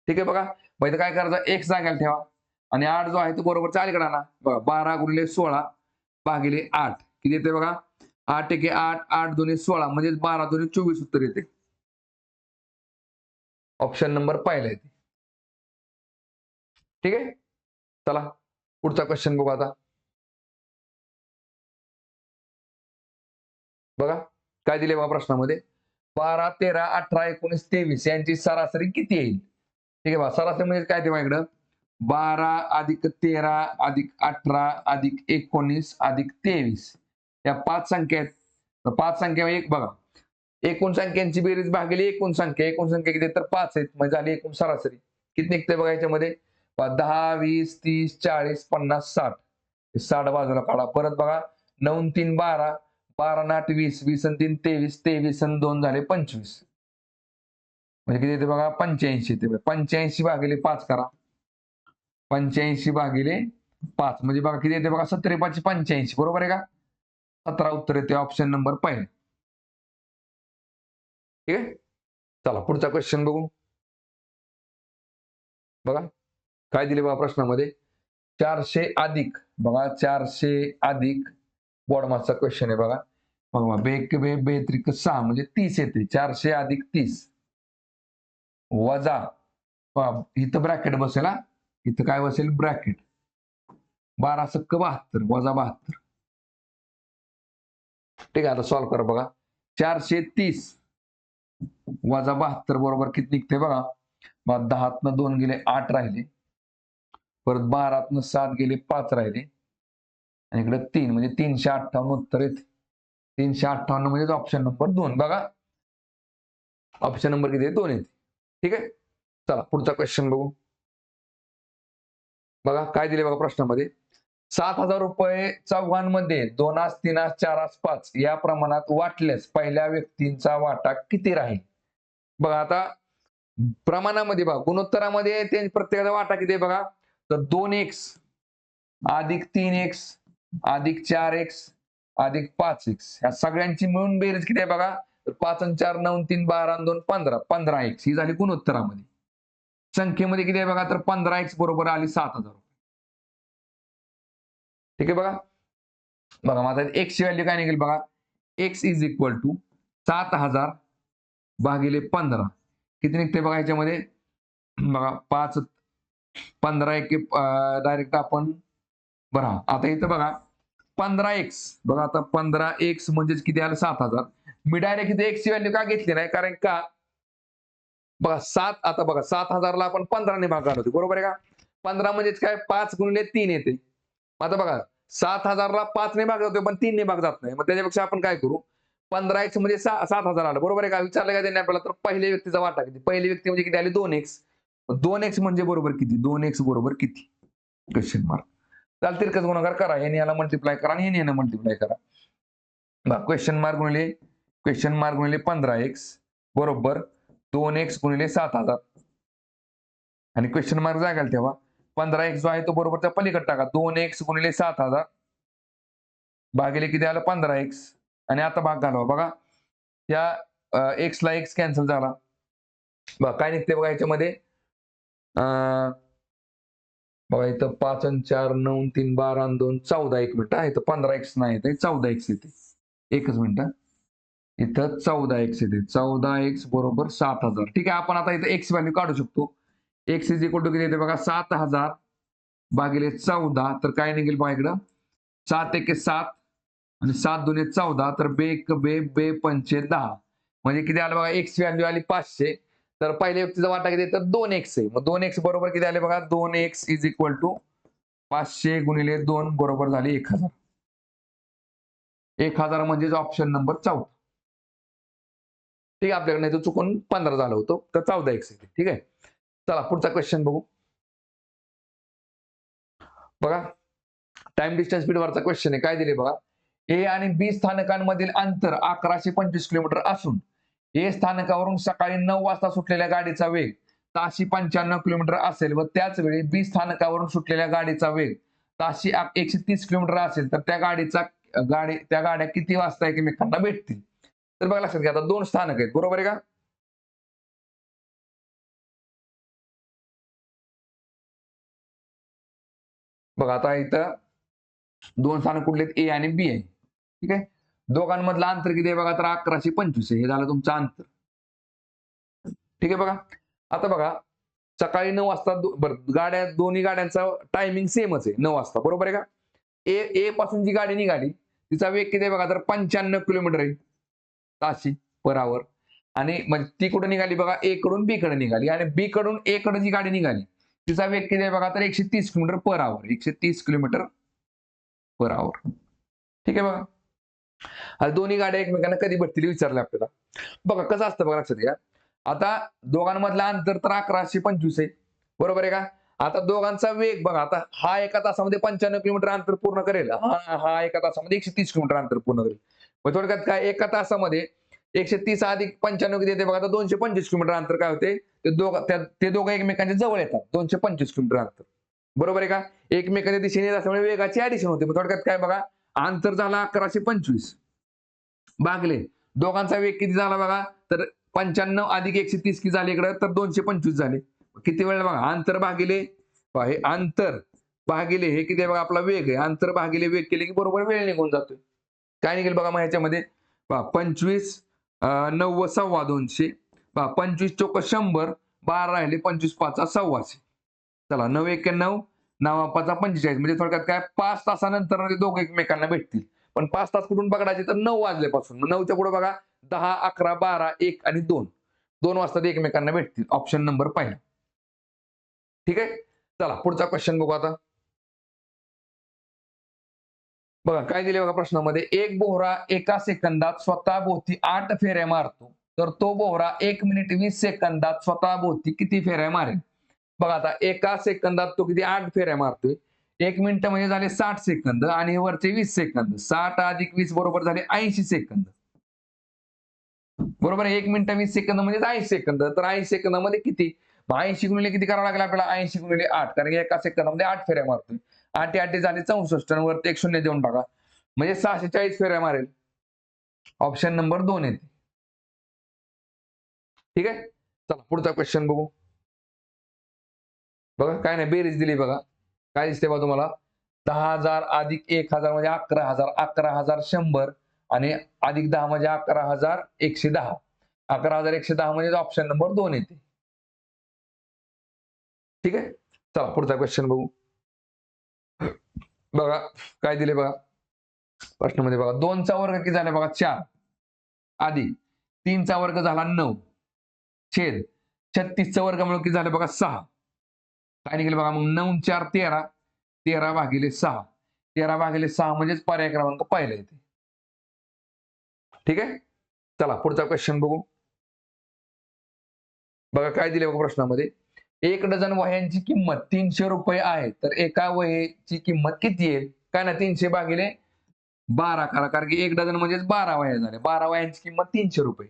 Speaker 1: ठीक आहे बघा. मग इथं काय करायचं, x जागेला ठेवा आणि 8 जो आहे तो बरोबर अलीकडे आणा. बघा 12 गुणिले 16 भागिले 8 किती येते बघा, 8 एके 8, 8 दुणे 16 म्हणजे 12 दुणे 24 उत्तर येते. ऑप्शन नंबर पहिला येते. ठीक आहे. चला पुढचा क्वेश्चन बघू आता. बघा काय दिले बघा प्रश्नामध्ये, 12 13 18 19 23 यांची सरासरी किती येईल? ठीक आहे बघा, सरासरी म्हणजे काय ते माझ्याकडं, 12 अधिक 13 अधिक 18 अधिक 19 अधिक 23 या 5 संख्या आहेत. तर 5 संख्या एक बघा, एकूण संख्यांची बेरीज भागिले एकूण संख्या किती तर 5 आहेत म्हणजे झाली एकूण सरासरी. किती निघते बघा याच्यामध्ये, 10, 20, 30, 40, 50, 60. 60 बाजूला काढा. परत बघा 9 आणि 3 12, 12 आणि 8 20, 20 आणि 3 23, 23 आणि 2 झाले 25. म्हणजे किती येते बघा 85 येते. 85 भागिले 5 करा. 85 भागिले 5 म्हणजे बघा किती येते बघा 17 5 85 बरोबर आहे का? 17 उत्तर येते ऑप्शन नंबर पहिला. ठीक आहे. चला पुढचा क्वेश्चन बघू. बघा काय दिले बघा प्रश्नामध्ये 400 अधिक बघा 400 अधिक बॉडमासचा क्वेश्चन आहे बघा. बघा बेक बे बेत्रिक 6 म्हणजे 30 येते. 400 अधिक 30 वजा इथं ब्रॅकेट बसेल हा. इथं काय बसेल ब्रॅकेट 12 सक्क 72 वजा 72. ठीक आहे आता सॉल्व्ह करा बघा 430 वजा 72 बरोबर किती निघते बघा. 10 2 गेले 8 राहिले. परत 12 7 गेले 5 राहिले. आणि इकडे 3 म्हणजे 358 उत्तर येते. 358 म्हणजे ऑप्शन नंबर 2 बघा. ऑप्शन नंबर किती 2 येते. ठीक आहे. चला पुढचा क्वेश्चन बघू. बघा काय दिले बघा प्रश्नामध्ये 7,000 रुपये चौघांमध्ये 2 3 4 5 या प्रमाणात वाटल्यास पहिल्या व्यक्तींचा वाटा किती राहील. बघा आता प्रमाणामध्ये बघा गुणोत्तरामध्ये ते प्रत्येकाचा वाटा किती आहे बघा. तर 2x अधिक 3x अधिक 4x अधिक 5x ह्या सगळ्यांची मिळून बेरीज किती आहे बघा. तर 5 आणि 4 9 3 12 आणि 2 15 15x ही झाली गुणोत्तरामध्ये. संख्येमध्ये किती आहे बघा तर 15x बरोबर आली 7,000. ठीक आहे बघा. बघा माझा x ची व्हॅल्यू काय निघेल बघा. x इज इक्वल टू 7,000 भागिले 15 किती निघते बघा याच्यामध्ये. बघा 5 15 एक डायरेक्ट आपण बघा आता इथं बघा 15x बघा आता 15x म्हणजेच किती आलं 7,000. मी डायरेक्ट इथे x ची व्हॅल्यू का घेतली नाही कारण का बघा 7 आता बघा 7,000 ला आपण 15 ने भागात होतो बरोबर आहे का. 15 म्हणजेच काय 5 गुणिले 3 येते. आता बघा 7,000 ला 5 ने भाग जातोय पण 3 ने भाग जात नाही. मग त्याच्यापेक्षा आपण काय करू 15x म्हणजे 7,000 आलं बरोबर आहे का. विचारलं का त्यांनी आपल्याला तर पहिल्या व्यक्तीचा वाटा किती. पहिली व्यक्ती म्हणजे किती आली 2x. 2x म्हणजे बरोबर किती 2x बरोबर किती क्वेश्चन मार्क. त्याला तिरकस गुणाकार करा. याने याला मल्टिप्लाय करा आणि याने याला मल्टिप्लाय करा. क्वेश्चन मार्क गुणिले 15x बरोबर 2x गुणिले 7,000 आणि क्वेश्चन मार्क जागाल तेव्हा 15x जो आहे तो बरोबर त्या पलीकडे टाका. 2x गुणिले 7,000 भागिले किती आलं 15x आणि आता भाग घालवा बघा. या x ला x कॅन्सल झाला. बघा काय निघते बघा याच्यामध्ये बघा इथं 5 आणि 4 9 3 12 आणि 2 14 1 मिनिट आहे. इथं 15x नाही येते 14x येते. एकच मिनिट इथं 14x येते. 14x बरोबर 7,000. ठीक आहे आपण आता इथं x व्हॅल्यू काढू शकतो. x इज इक्वल टू किती येते बघा 7,000 भागिले 14 तर काय निघेल बघा इकडं 7 1 7 आणि 7 2 14 तर बे 1 बे बे 5 10 म्हणजे किती आलं बघा x व्हॅल्यू आली 500. तर पहिल्या व्यक्तीचा वाटा किती तर 2x आहे. मग 2x बरोबर किती आले बघा 2x इज इक्वल टू 500 गुणिले 2 बरोबर झाले 1,000. 1,000 म्हणजेच ऑप्शन नंबर 14. ठीक आहे आपल्याकडे तो चुकून 15 झालं होतं तर 14x येते. ठीक आहे. चला पुढचा क्वेश्चन बघू. बघा टाइम डिस्टन्स स्पीड वरचा क्वेश्चन आहे. काय दिले बघा ए आणि बी स्थानकांमधील अंतर 1125 किलोमीटर असून ए स्थानकावरून सकाळी 9 वाजता सुटलेल्या गाडीचा वेग ताशी 95 किलोमीटर असेल व त्याच वेळी बी स्थानकावरून सुटलेल्या गाडीचा वेग ताशी 130 किलोमीटर असेल तर त्या गाड्या किती वाजता एकमेकांना भेटतील. तर बघा लक्षात घ्या आता 2 स्थानक आहेत बरोबर आहे का. बघा आता इथं 2 स्थानक कुठले ए आणि बी आहे. ठीक आहे. दोघांमधलं अंतर किती आहे बघा तर 1125 आहे. हे झालं तुमचं अंतर. ठीक आहे बघा. आता बघा सकाळी 9 वाजता दोन्ही गाड्यांचा टायमिंग सेमच आहे 9 वाजता बरोबर आहे का. ए पासून जी गाडी निघाली तिचा वेग किती आहे बघा तर 95 किलोमीटर आहे ताशी पर आवर. आणि म्हणजे ती कुठे निघाली बघा ए कडून बी कडे निघाली आणि बी कडून ए कडे जी गाडी निघाली तिचा वेग किती आहे बघा तर 130 kilometre per hour. 130 kilometre per hour. ठीक आहे बघा. आता दोन्ही गाड्या एकमेकांना कधी भेटतील विचारले आपल्याला. बघा कसं असतं बघा लक्षात घ्या. आता दोघांमधलं अंतर तर 1125 आहे बरोबर आहे का. आता दोघांचा वेग बघा, आता हा एका तासामध्ये 95 किलोमीटर अंतर पूर्ण करेल, हा एका तासामध्ये 130 किलोमीटर अंतर पूर्ण करेल. मग थोडक्यात काय, एका तासामध्ये 130 अधिक 95 किती येते बघा, आता 225 किलोमीटर अंतर काय होते, ते दोघं एकमेकांच्या जवळ येतात. 225 किलोमीटर अंतर, बरोबर आहे का? एकमेकांच्या दिशेने येत असल्यामुळे वेगाची ऍडिशन होते. मग थोडक्यात काय बघा, अंतर झालं 1125 भागले दोघांचा वेग किती झाला बघा, तर 95 अधिक 130 किती झाले इकडे, तर 225 झाले. किती वेळ बघा, अंतर भागिले हे अंतर भागिले हे किती आहे बघा, आपला वेग आहे. अंतर भागिले वेग केले की बरोबर वेळ निघून जातोय. काय निघेल बघा मग ह्याच्यामध्ये, 25 9 सव्वा 200, 25 चोक 100, 12 राहिले, 25 पाचा 125. चला 9 91, 9 पाचा 45, म्हणजे थोडक्यात काय 5 तासानंतर ते दोघे एकमेकांना भेटतील. पण 5 तास कुठून पकडायचे, तर 9 वाजल्यापासून. 9च्या पुढे बघा 10, 11, 12, 1 आणि 2. 2 वाजता ते एकमेकांना भेटतील. ऑप्शन नंबर पहिला. ठीक आहे. चला पुढचा क्वेश्चन बघू आता. बघा काय दिले बघा प्रश्नामध्ये, एक बोहरा एका सेकंदात स्वतःभोवती 8 फेऱ्या मारतो, तर तो बोहरा 1 मिनिट 20 सेकंदात स्वतःभोवती किती फेऱ्या मारेल? बघा आता एका सेकंदात तो किती 8 फेऱ्या मारतोय. 1 मिनिट म्हणजे झाले 60 सेकंद आणि वरचे 20 सेकंद. 60 अधिक 20 बरोबर झाले 80 सेकंद. बरोबर आहे. 1 मिनिट 20 सेकंद म्हणजे 80 सेकंद. तर 80 सेकंदामध्ये किती? 80 गुणिले किती करावं लागेल आपल्याला? 80 गुणिले 8, कारण की एका सेकंदामध्ये 8 फेऱ्या मारतोय. 8 8 झाले 64 आणि वरती 1 शून्य देऊन टाका. म्हणजे 640 फेऱ्या मारेल. ऑप्शन नंबर 2 येते. ठीक आहे. चला पुढचा क्वेश्चन बघू. बघा काय नाही, बेरीज दिली बघा. काय दिसते बघा तुम्हाला? 10,000 अधिक 1,000 म्हणजे 11,000, 11,100 आणि अधिक 10 म्हणजे 11,110. 11,110 म्हणजे ऑप्शन नंबर 2 येते. ठीक आहे. चला पुढचा क्वेश्चन बघू. बघा काय दिले बघा प्रश्नामध्ये, बघा 2 चा वर्ग किती झाला बघा, 4 अधिक 3 चा वर्ग झाला 9 छेद 36 चा वर्ग म्हणून किती झालं बघा, 6. काय निघेल बघा मग, 9 4 13, 13 भागिले 6, 13 भागिले 6 म्हणजेच पर्याय क्रमांक पहिला येते. ठीक आहे. चला पुढचा क्वेश्चन बघू. बघा काय दिले बघा प्रश्नामध्ये, 1 डझन वह्यांची किंमत 300 रुपये आहे, तर एका वहीची किंमत किती येईल? काय ना, 300 भागिले 12 करा, कारण की 1 डझन म्हणजेच 12 वह्या झाल्या. 12 वह्यांची किंमत 300 रुपये.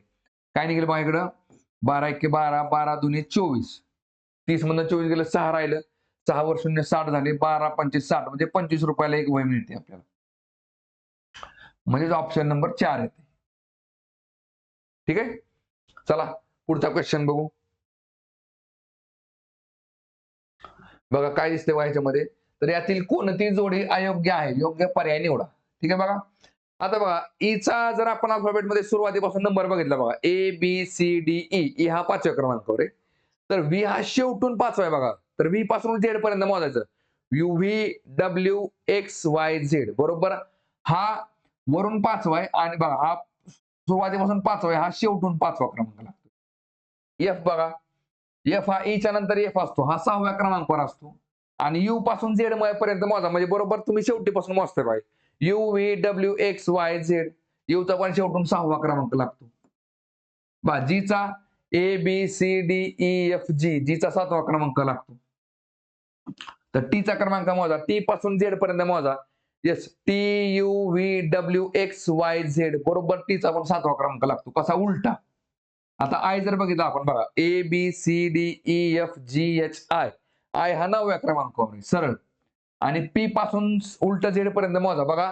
Speaker 1: काय निघेल बघा इकडं, 12 1 12, 12 2 24, 30 मधून 24 गेलं 6 राहिलं, 6 वर 0 60 झाले, 12 25 60 म्हणजे 25 रुपयाला एक वही मिळते आपल्याला. म्हणजेच ऑप्शन नंबर 4 येते. ठीक आहे. चला पुढचा क्वेश्चन बघू. बघा काय दिसते ह्याच्यामध्ये, तर यातील कोणती जोडी अयोग्य आहे? योग्य पर्याय निवडा. ठीक आहे. बघा आता बघा, ईचा जर आपण अल्फाबेटमध्ये सुरुवातीपासून नंबर बघितला बघा, A B C D E, हा 5व्या क्रमांकावर आहे. तर व्ही हा शेवटून 5वा आहे बघा. तर व्ही पासून झेड पर्यंत मोजायचं. You V W X Y Z, बरोबर. हा वरून 5वा आहे आणि बघा हा सुरुवातीपासून 5वा आहे, हा शेवटून 5वा क्रमांक लागतो. एफ बघा, एफ हा ईच्या नंतर एफ असतो, हा 6व्या क्रमांकावर असतो. आणि यू पासून झेड पर्यंत मोजा, म्हणजे बरोबर तुम्ही शेवटीपासून मोजता पाहिजे. U V W X Y Z, यूचा पण शेवटून 6वा क्रमांक लागतो. जीचा A B C D E F G, जीचा 7वा क्रमांक लागतो. तर टीचा क्रमांक मोजा, टी पासून झेड पर्यंत मोजा. Yes, T U V W X Y Z, बरोबर टीचा पण 7वा क्रमांक लागतो. कसा? उलटा. आता आय जर बघितलं आपण बघा, A B C D E F G H I, I हा 9व्या क्रमांकावर आहे सरळ. आणि पी पासून उलट झेड पर्यंत मोजा बघा,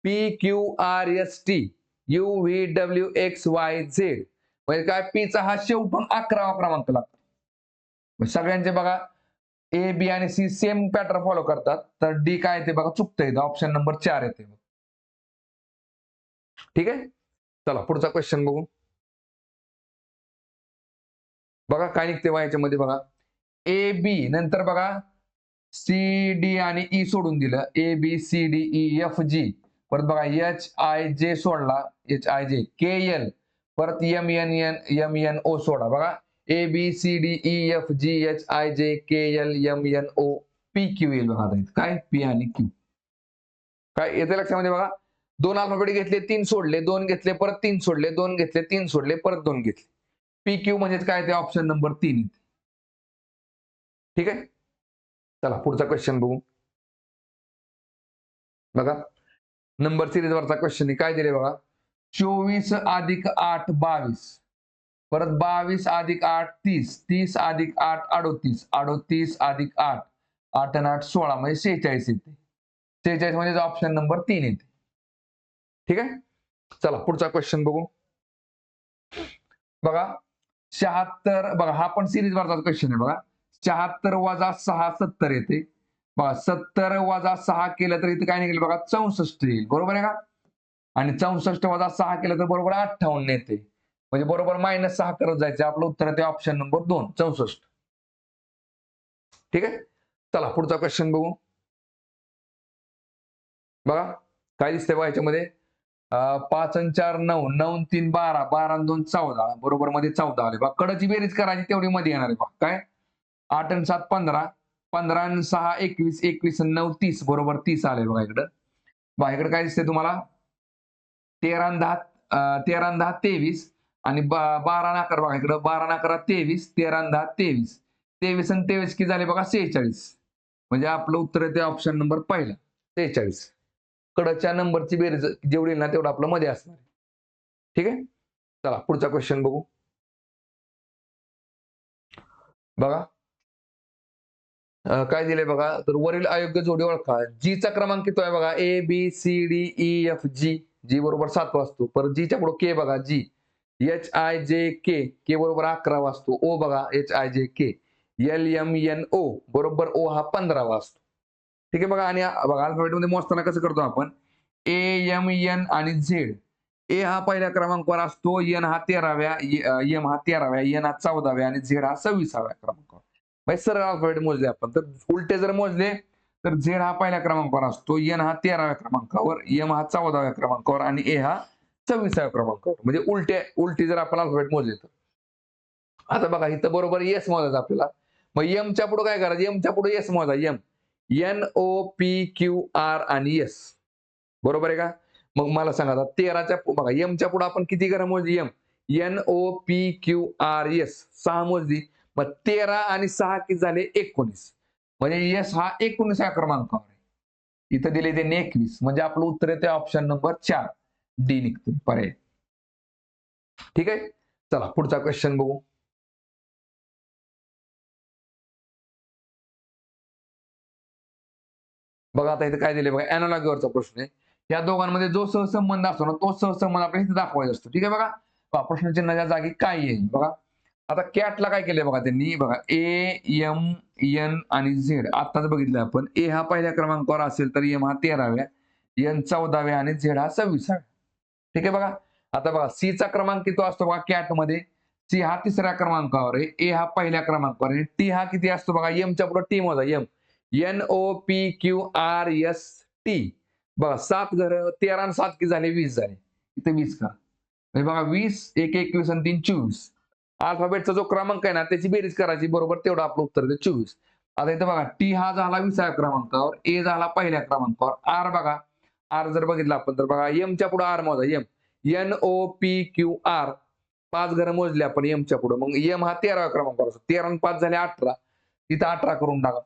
Speaker 1: P Q R S T U V W X Y Z, म्हणजे काय, पीचा हा शेवटून 11वा क्रमांक लागतो. सगळ्यांचे बघा ए बी आणि सी सेम पॅटर्न फॉलो करतात, तर डी काय येते बघा, चुकतं येतं. ऑप्शन नंबर 4 येते. ठीक आहे. चला पुढचा क्वेश्चन बघू. बघा काय निघते याच्यामध्ये बघा, ए बी नंतर बघा सी डी आणि ई सोडून दिलं, A B C D E F G, परत बघा एच आय जे सोडला, H I J K L, परत M N N M N O सोडा. बघा A B C D E F G H I J K L M N O P Q येईल बघा. काय P आणि Q काय येते लक्षामध्ये बघा, 2 अल्फाबेट घेतले, 3 सोडले, 2 घेतले, परत 3 सोडले, 2 घेतले, 3 सोडले, परत 2 घेतले. पी क्यू म्हणजे काय ते ऑप्शन नंबर 3 येते. ठीक आहे. चला पुढचा क्वेश्चन बघू. बघा नंबर सिरीज वरचा क्वेश्चन काय दिले बघा. 24 अधिक 8 22, परत 22 अधिक 8 30, 30 अधिक 8 38, 38 अधिक 8 8 आणि 8 16 म्हणजे 46 येते. 46 म्हणजे ऑप्शन नंबर 3 येते. ठीक आहे. चला पुढचा क्वेश्चन बघू. बघा 76, बघा हा पण सिरीज वरचा क्वेश्चन आहे बघा. 76 वजा 6 70 येते. बघा 70 वजा 6 केलं तर इथे काय निघेल बघा 64 येईल. बरोबर आहे का. आणि 64 वजा 6 केलं तर बरोबर 58 येते. म्हणजे बरोबर -6 करत जायचे. आपलं उत्तर आहे ते ऑप्शन नंबर 2 64. ठीक आहे. चला पुढचा क्वेश्चन बघू. बघा काय दिसतंय बघा याच्यामध्ये. 5 आणि 4 9, 9 आणि 3 12, 12 आणि 2 14, बरोबर मध्ये 14 आले. बघा कडची बेरीज करायची तेवढी मध्ये येणार आहे बघा. काय 8 आणि 7 15, 15 आणि 6 21, 21 आणि 9 30, बरोबर 30 आले बघा इकडं. बघा इकडे काय दिसतंय तुम्हाला 13 आणि 10, 13 आणि 10 23 आणि 12 आणि 11 बघा इकडं 12 आणि 11 23, 13 आणि 10 23, 23 आणि 23 किती झाले बघा 46. म्हणजे आपलं उत्तर आहे ते ऑप्शन नंबर पहिला 46. कडच्या नंबरची बेरीज जेवढी येईल ना तेवढं आपलं मध्ये असणार. ठीक आहे. चला पुढचा क्वेश्चन बघू. बघा काय दिलंय बघा. तर वरील अयोग्य जोडी ओळखा. जीचा क्रमांक किती आहे बघा. A B C D E F G. G बरोबर 7 वाजतो. परत जीच्या पुढे के बघा जी. एच आय जे के. के बरोबर 11 वाजतो. ओ बघा H I J K. L M N ओ बरोबर ओ हा 15 वाजतो. ठीक आहे बघा. आणि बघा अल्फाबेटमध्ये मोजताना कसं करतो आपण. ए एम एन आणि झेड. ए हा पहिल्या क्रमांकावर असतो. एन हा 13व्या, एम हा 13व्या, एन हा 14व्या आणि झेड हा 26व्या क्रमांकावर. म्हणजे सरळ अल्फाबेट मोजले आपण. तर उलटे जर मोजले तर झेड हा पहिल्या क्रमांकावर असतो, एन हा 13व्या क्रमांकावर, एम हा 14व्या क्रमांकावर आणि ए हा 26व्या क्रमांकावर. म्हणजे उलटी जर आपण अल्फाबेट मोजले तर. आता बघा इथं बरोबर येस मोजायचं आपल्याला. मग एमच्या पुढे काय करायचं. एमच्या पुढे येस मोजा. M N O P Q R आणि एस. बरोबर आहे का. मग मला सांगा आता 13च्या बघा एमच्या पुढे आपण किती घरं मोजली. M N O P Q R S 6 मोजली. मग 13 आणि 6 किती झाले 19. म्हणजे एस हा 19व्या क्रमांकावर आहे. इथं दिले त्यांनी 21. म्हणजे आपलं उत्तर येते ऑप्शन नंबर 4 डी निघतो पर्याय. ठीक आहे. चला पुढचा क्वेश्चन बघू. बघा आता इथे काय दिले बघा. अॅनालॉगीवरचा प्रश्न आहे. या दोघांमध्ये जो सहसंबंध असतो ना तो सहसंबंध आपल्याला इथे दाखवायचा असतो. ठीक आहे बघा. प्रश्नचिन्हाच्या जागी काय येईल बघा. आता कॅटला काय केलंय बघा त्यांनी. बघा ए एम एन आणि झेड आताच बघितलं आपण. ए हा पहिल्या क्रमांकावर असेल तर एम हा 13व्या, एन 14व्या आणि झेड हा 26व्या. ठीक आहे बघा. आता बघा सीचा क्रमांक किती असतो बघा कॅट मध्ये. सी हा 3ऱ्या क्रमांकावर आहे. ए हा पहिल्या क्रमांकावर आहे. टी हा किती असतो बघा. एमच्या पुढे टी मोजा. M N O P Q R S T. बघा 7 घर 13 आणि 7 किती झाले 20 झाले. इथे 20 करा. म्हणजे बघा 20 1 21 आणि 3 24. अल्फाबेटचा जो क्रमांक आहे ना त्याची बेरीज करायची बरोबर तेवढं आपलं उत्तर आहे 24. आता इथं बघा टी हा झाला 20व्या क्रमांकावर. ए झाला पहिल्या क्रमांकावर. आर बघा. आर जर बघितलं आपण तर बघा एमच्या पुढे आर मोजा. M N O P Q R 5 घरं मोजले आपण एमच्या पुढे. मग एम हा 13व्या क्रमांकावर असतो. 13 आणि 5 झाले 18. तिथं 18 करून टाका.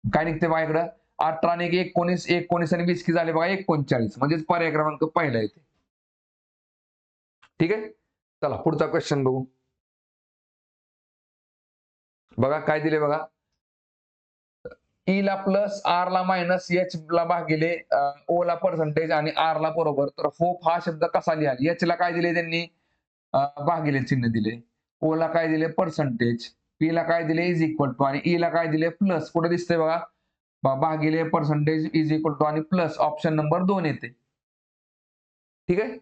Speaker 1: काय निघते बघा इकडं 18 आणि 19, 19 आणि 20 की झाले बघा 39. म्हणजेच पर्याय क्रमांक पहिला येते. ठीक आहे. चला पुढचा क्वेश्चन बघू. बघा काय दिले बघा. ई ला प्लस आर ला मायनस एच ला भागिले ओ ला पर्सेंटेज आणि आर ला बरोबर. तर होप हा शब्द कसा लिहाल. एच ला काय दिले त्यांनी भागिले चिन्ह दिले. ओ ला काय दिले पर्सेंटेज. पी ला काय दिले इज इक्वल टू आणि ई ला काय दिले प्लस. कुठे दिसतंय बघा. भागिले पर्सेंटेज इज इक्वल टू आणि प्लस ऑप्शन नंबर 2 येते. ठीक आहे.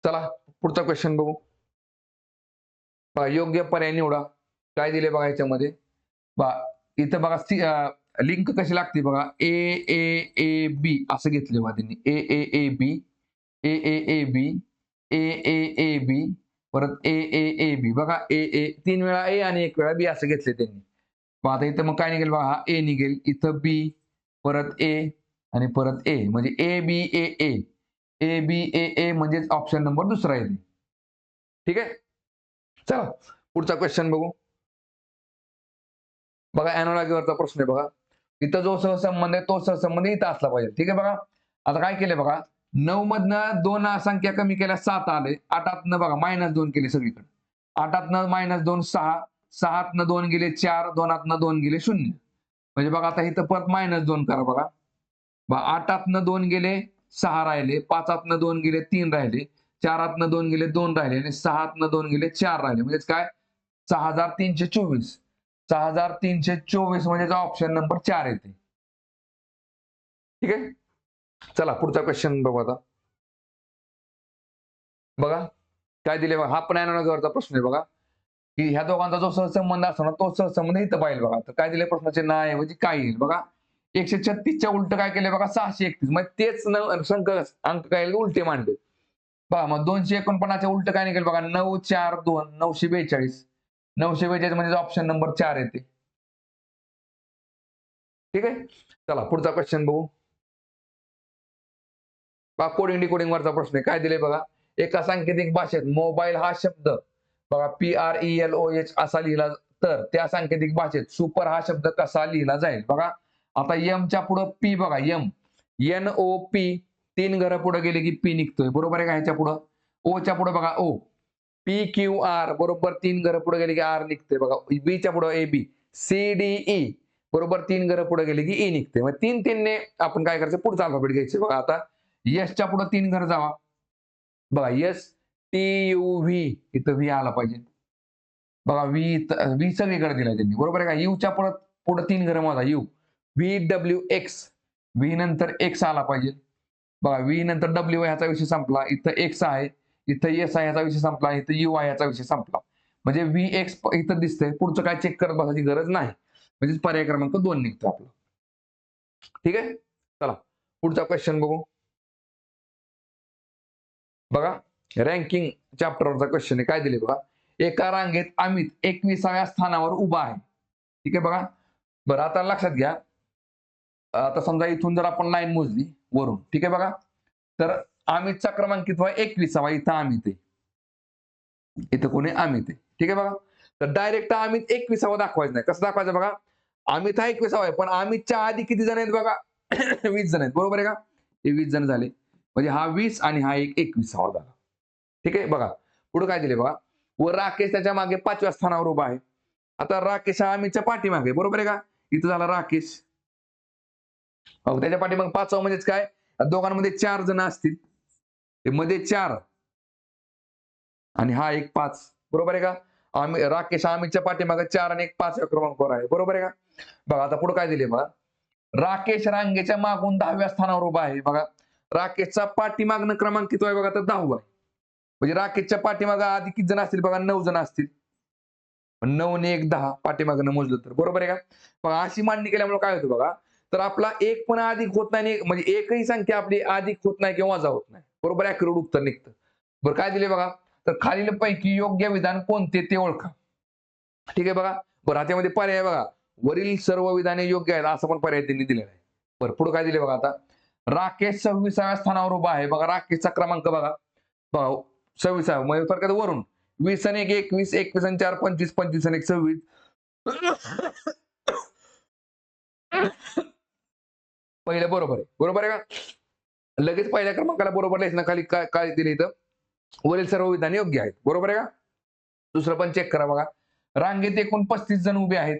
Speaker 1: चला पुढचा क्वेश्चन बघू. योग्य पर्याय निवडा. काय दिले बघा याच्यामध्ये. इथं बघा लिंक कशी लागते बघा. ए ए ए बी असं घेतले बघा त्यांनी. ए ए A B, A A A B, A A A B, परत ए ए ए बी. बघा ए ए 3 वेळा ए आणि 1 वेळा बी असं घेतले त्यांनी. आता इथं मग काय निघेल बघा. हा ए निघेल. इथं बी, परत ए आणि परत ए. म्हणजे A B A A. A B ए ए म्हणजेच ऑप्शन नंबर दुसरा येते. ठीक आहे. चला पुढचा क्वेश्चन बघू. बघा अॅनालॉजीवरचा प्रश्न आहे बघा. इथं जो सहसंबंध आहे तो सहसंबंध इथं असला पाहिजे. ठीक आहे बघा. आता काय केलंय बघा, 9 मधनं 2 संख्या कमी केल्या 7 आले. 8तनं बघा -2 केले सगळीकडे. 8तनं -2 6, 6तनं 2 गेले 4, 2तनं 2 गेले 0. म्हणजे बघा आता इथं परत -2 करा बघा. 8तनं 2 गेले 6 राहिले, 5तनं 2 गेले 3 राहिले, 4तनं 2 गेले 2 राहिले आणि 6तनं 2 गेले 4 राहिले. म्हणजेच काय 6324. 6324 म्हणजे ऑप्शन नंबर 4 येते. ठीक आहे. चला पुढचा क्वेश्चन बघू आता. बघा काय दिले बघा, हा पण ॲनालॉजीवरचा प्रश्न आहे बघा, की ह्या दोघांचा जो सहसंबंध असतो ना तो सहसंबंध इथं पाहिजे बघा. तर काय दिले प्रश्नाचे नाव ऐवजी काय येईल बघा. 136च्या उलट काय केले बघा 631. मग तेच अंक काय उलटे मांडले. पहा मग 249च्या उलट काय निघेल बघा 9 4 2 942. 942 म्हणजे ऑप्शन नंबर 4 येते. ठीक आहे. चला पुढचा क्वेश्चन बघू. पहा कोडिंग डिकोडिंग वरचा प्रश्न आहे. काय दिले बघा, एका सांकेतिक भाषेत मोबाईल हा शब्द बघा PRELOH असा लिहिला तर त्या सांकेतिक भाषेत सुपर हा शब्द कसा लिहिला जाईल बघा. आता एमच्या पुढं पी बघा, एम NOP 3 घरं पुढे गेले की पी निघतोय बरोबर आहे का. ह्याच्या पुढं ओच्या पुढे बघा ओ PQR बरोबर 3 घरं पुढे गेले की आर निघते बघा. बीच्या पुढे AB CDE बरोबर 3 घरं पुढे गेले की ई निघते. मग 3 ने आपण काय करायचं पुढचा अल्फाबेट घ्यायचे बघा. आता यसच्या पुढे 3 घरं जावा बघा. यस TUV इथं व्ही आला पाहिजे बघा. व्ही सगळीकडे दिलाय त्यांनी बरोबर आहे का. युच्या पुढे 3 घरं मोजा. यू VWX व्ही नंतर एक्स आला पाहिजे बघा. व्ही नंतर डब्ल्यू ह्याचा विषय संपला. इथं एक्स आहे, इथं एस आहे याचा विषय संपला, इथं यू आहे याचा विषय संपला. म्हणजे VX इथं दिसतंय. पुढचं काय चेक करत बसायची गरज नाही. म्हणजे पर्याय क्रमांक 2 निघतो आपला. ठीक आहे. चला पुढचा क्वेश्चन बघू. बघा रँकिंग चॅप्टरवरचा क्वेश्चन आहे. काय दिले बघा, एका रांगेत अमित 21व्या स्थानावर उभा आहे. ठीक आहे बघा. बरं आता लक्षात घ्या, आता समजा इथून जर आपण लाईन मोजली वरून, ठीक आहे बघा, तर अमितचा क्रमांक कितवा 21वा. इथं अमित आहे, इथं कोणी अमित आहे. ठीक आहे बघा. तर डायरेक्ट अमित 21वा दाखवायचं नाही. कसं दाखवायचं बघा, अमित हा 21वा आहे पण अमितच्या आधी किती जण आहेत बघा 20 जण आहेत बरोबर आहे का. हे 20 जण झाले म्हणजे हा 20 आणि हा 21वा झाला. ठीक आहे बघा. पुढे काय दिले बघा, व राकेश त्याच्या मागे 5व्या स्थानावर उभा आहे. आता राकेश हा अमितच्या पाठीमागे बरोबर आहे का. इथं झाला राकेश, त्याच्या पाठीमागे 5वा म्हणजेच काय, दोघांमध्ये 4 जण असतील, ते मध्ये 4 आणि हा एक 5 बरोबर आहे का. राकेश अमितच्या पाठीमागे 4 आणि एक 5व्या क्रमांकावर आहे बरोबर आहे का. बघा आता पुढे काय दिले बघा, राकेश रांगेच्या मागून 10व्या स्थानावर उभा आहे बघा. राकेशचा पाठीमागणं क्रमांक किती आहे बघा, तर 10वा आहे. म्हणजे राकेशच्या पाठीमागे आधी किती जण असतील बघा, 9 जण असतील. 9 ने 1 10 पाठीमागणं मोजलं तर बरोबर आहे का. मग अशी मांडणी केल्यामुळे काय होतं बघा, तर आपला एक पण अधिक होत नाही, म्हणजे एकही संख्या आपली अधिक होत नाही किंवा वजा होत नाही बरोबर. ॲक्युरेट उत्तर निघतं. बरं काय दिले बघा, तर खालीलपैकी योग्य विधान कोणते ते ओळखा. ठीक आहे बघा. बरं त्यामध्ये पर्याय बघा, वरील सर्व विधाने योग्य आहेत असं पण पर्याय त्यांनी दिलेला आहे. बरं पुढे काय दिले बघा, आता राकेश 26व्या स्थानावर उभा आहे बघा. राकेशचा क्रमांक बघा, 26 म्हणजे थोडक्यात वरून 20 आणि 1 21, 21 आणि 4 25, 25 आणि 1 26. पहिलं बरोबर आहे बरोबर आहे का. लगेच पहिल्या क्रमांकाला बरोबर लिहायचं ना, खाली काय काय दिले इथं, वरील सर्व विधाने योग्य आहेत बरोबर आहे का. दुसरं पण चेक करा बघा, रांगेत एकूण 35 जण उभे आहेत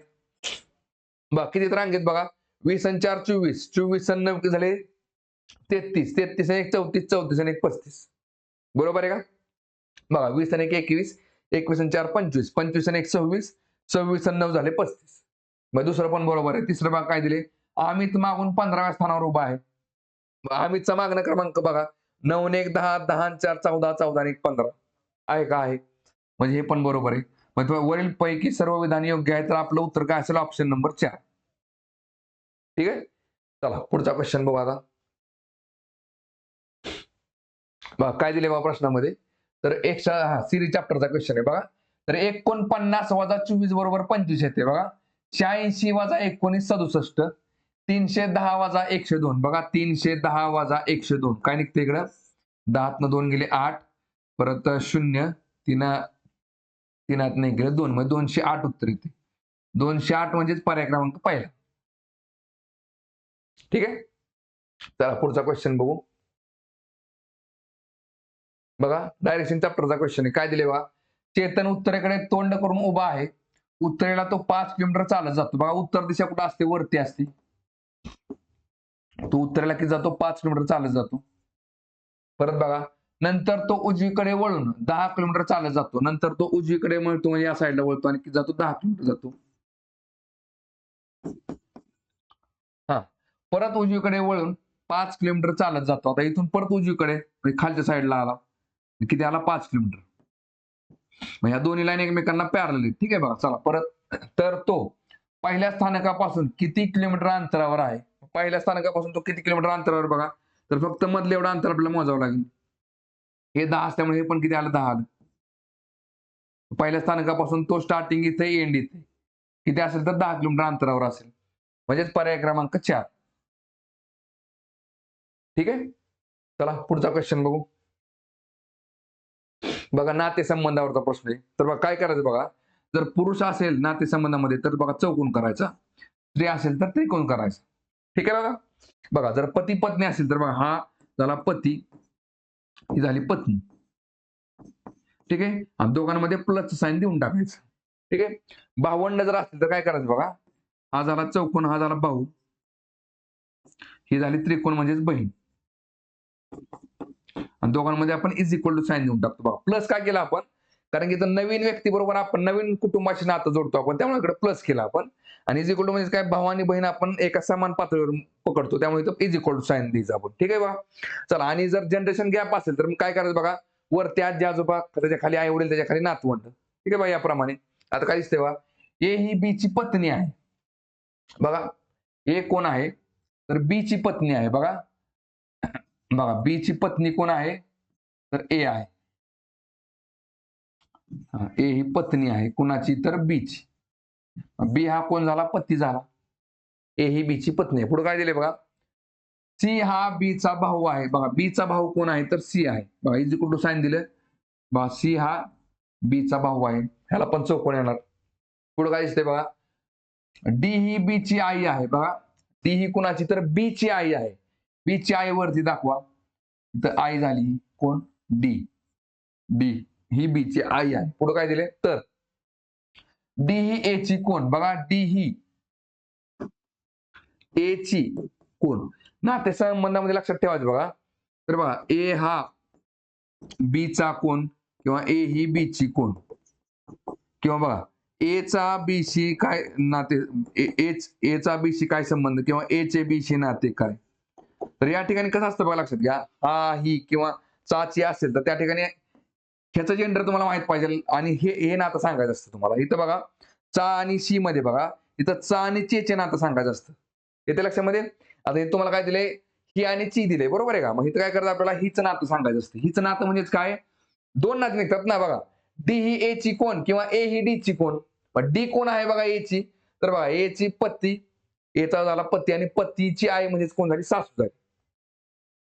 Speaker 1: बघा. किती रांगेत बघा, 20 आणि 4 24, 24 आणि 9 झाले 33, 33 आणि 1 34, 34 आणि 1 35 बरोबर आहे का. बघा 20 आणि 1 21, 21 आणि 4 25, 25 आणि 1 26, 26 आणि 9 झाले 35. मग दुसरं पण बरोबर आहे. तिसरं बघा काय दिले, अमित मागून 15व्या स्थानावर उभा आहे. अमितचा मागणं क्रमांक बघा, 9 आणि 1 10, 10 आणि 4 14, 14 आणि 1 15 आहे का, आहे. म्हणजे हे पण बरोबर आहे. मग वरील पैकी सर्व विधान योग्य आहे, तर आपलं उत्तर काय असेल, ऑप्शन नंबर 4. ठीक आहे. चला पुढचा क्वेश्चन बघू आता. बघा काय दिले बघा प्रश्नामध्ये, तर सिरीज चॅप्टरचा क्वेश्चन आहे बघा. तर 49 वजा 24 बरोबर 25 येते बघा. 86 वजा 19 67, 310 वजा 102 बघा. 310 वजा 102 काय निघते इकडं, 10 2 गेले 8, परत 0 3 नाही गेले 2, म्हणजे 208 उत्तर येते. 208 म्हणजेच पर्याय क्रमांक पहिला. ठीक आहे. चला पुढचा क्वेश्चन बघू. बघा डायरेक्शन चॅप्टरचा क्वेश्चन आहे. काय दिले बघा, चेतन उत्तरेकडे तोंड करून उभा आहे. उत्तरेला तो 5 किलोमीटर चालत जातो. बघा उत्तर दिशा कुठे असते, वरती असते. तो उत्तरेला किती जातो, 5 किलोमीटर चालत जातो. परत बघा, नंतर तो उजवीकडे वळून 10 किलोमीटर चालत जातो. नंतर तो उजवीकडे वळतो म्हणजे या साईडला वळतो आणि किती जातो, 10 किलोमीटर जातो. हा, परत उजवीकडे वळून 5 किलोमीटर चालत जातो. आता इथून परत उजवीकडे म्हणजे खालच्या साईडला आला, किती आला, 5 किलोमीटर. मग या दोन्ही लाईन एकमेकांना पॅरलल आहेत. ठीक आहे बघा. चला परत, तर तो पहिल्या स्थानकापासून किती किलोमीटर अंतरावर आहे. पहिल्या स्थानकापासून तो किती किलोमीटर अंतरावर बघा, तर फक्त मधलं एवढं अंतर आपल्याला मोजावं लागेल. हे 10 असल्यामुळे हे पण किती आलं, 10 आलं. पहिल्या स्थानकापासून तो स्टार्टिंग इथे एंड इथे किती असेल, तर 10 किलोमीटर अंतरावर असेल. म्हणजेच पर्याय क्रमांक 4. ठीक आहे. चला पुढचा क्वेश्चन बघू. बघा नातेसंबंधावरचा प्रश्न आहे. तर बघा काय करायचं बघा, जर पुरुष असेल नातेसंबंधामध्ये तर बघा चौकोन करायचा, स्त्री असेल तर त्रिकोण करायचा. ठीक आहे बघा. बघा जर पती पत्नी असेल तर बघा हा झाला पती, ही झाली पत्नी. ठीक आहे. आणि दोघांमध्ये प्लस साईन देऊन टाकायचं. ठीक आहे. भावंड जर असतील तर काय करायचं बघा, हा झाला चौकोन, हा झाला भाऊ, ही झाली त्रिकोण म्हणजेच बहीण. आणि दोघांमध्ये आपण इज इक्वल टू साईन देऊन टाकतो. बघा प्लस काय केलं आपण, कारण की इथं नवीन व्यक्ती बरोबर आपण नवीन कुटुंबाशी नातं जोडतो आपण, त्यामुळे इकडे प्लस केला आपण. आणि इज इक्वल टू म्हणजे काय, भाऊ आणि बहीण आपण एका समान पातळीवर पकडतो, त्यामुळे इथं इज इक्वल टू साईन द्यायचं आपण. ठीक आहे बघा. चला, आणि जर जनरेशन गॅप असेल तर मग काय करायचं बघा, वरती आजी आजोबा, त्याच्या खाली आई वडील, त्याच्या खाली नातवंड. ठीक आहे बघा. याप्रमाणे आता काय दिसतंय बघा, ए ही बी ची पत्नी आहे. बघा ए कोण आहे, तर बी ची पत्नी आहे. बघा बघा बी ची पत्नी कोण आहे, तर ए आहे. ए ही पत्नी आहे कुणाची, तर बीची. बी हा कोण झाला, पती झाला. ए ही बी ची पत्नी आहे. पुढे काय दिले बघा, सी हा बी चा भाऊ आहे. बघा बी चा भाऊ कोण आहे, तर सी आहे. बघा इज इक्वल टू साइन दिलं. बघा सी हा बी चा भाऊ आहे, ह्याला पण चौकोन येणार. पुढे काय दिसतंय बघा, डी ही बी ची आई आहे. बघा डी ही कुणाची, तर बी ची आई आहे. बी ची आई वरती दाखवा, तर आई झाली कोण, डी. डी ही बी ची आई आहे. पुढे काय दिले, तर डी ही ए ची कोण. बघा डी ही ए ची कोण. नाते संबंधामध्ये लक्षात ठेवायचं बघा, तर बघा ए हा बी चा कोण, किंवा ए ही बी ची कोण, किंवा बघा ए चा बी शी काय नाते, ए चा बी शी काय संबंध, किंवा ए चे बी शी नाते काय. तर या ठिकाणी कसं असतं बघा, लक्षात घ्या, हा ही किंवा चाची असेल तर त्या ठिकाणी ह्याचं जेंडर तुम्हाला माहित पाहिजे आणि हे नातं सांगायचं असतं तुम्हाला. इथं बघा चा आणि शी मध्ये बघा, इथं चा आणि चे नातं सांगायचं असतं. येते लक्षामध्ये. आता हे तुम्हाला काय दिलंय, ही आणि ची दिले, बरोबर आहे का. मग इथं काय करतात, आपल्याला हिचं नातं सांगायचं असतं. हिचं नातं म्हणजेच काय, दोन नाते निघतात ना. बघा डी ही ए ची कोण, किंवा ए ही डी ची कोण. पण डी कोण आहे बघा, ए ची, तर बघा ए ची पती, एचा झाला पती, आणि पतीची आई म्हणजेच कोण झाली, सासू झाली.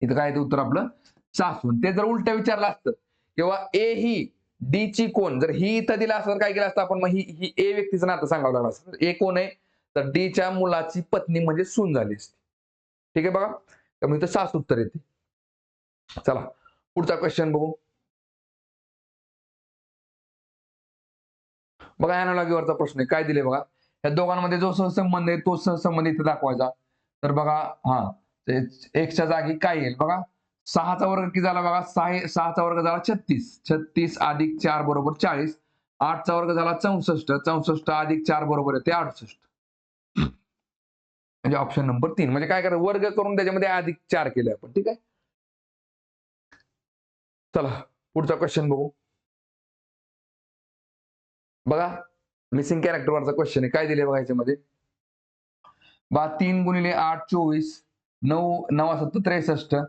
Speaker 1: इथं काय उत्तर आपलं सासू. ते जर उलट विचारलं असतं, किंवा ए ही डी ची कोण, जर ही इथं दिला असतं काय केलं असतं आपण, मग ही ए व्यक्तीचं नातं सांगावं लागलं असतं. ए कोण आहे, तर डी च्या मुलाची पत्नी म्हणजे सून झाली असती. ठीक आहे बघा. त्यामुळे इथं सास उत्तर येते. चला पुढचा क्वेश्चन बघू. बघा अॅनालॉजीवरचा प्रश्न आहे. काय दिले बघा, या दोघांमध्ये जो सहसंबंध आहे तो सहसंबंध इथे दाखवायचा. तर बघा हा एक्सच्या जागी काय येईल बघा, 6चा वर्ग किती झाला बघा, 6चा वर्ग झाला 36, 36 अधिक 4 बरोबर 40, 8चा वर्ग झाला 64, 64 अधिक 4 बरोबर येते 68. म्हणजे ऑप्शन नंबर 3. म्हणजे काय करायचं, वर्ग करून त्याच्यामध्ये अधिक 4 केले आपण. ठीक आहे. चला पुढचा क्वेश्चन बघू. बघा मिसिंग कॅरेक्टरवरचा क्वेश्चन आहे. काय दिले बघा याच्यामध्ये, 3 गुणिले 8 24, 9 9 7 63,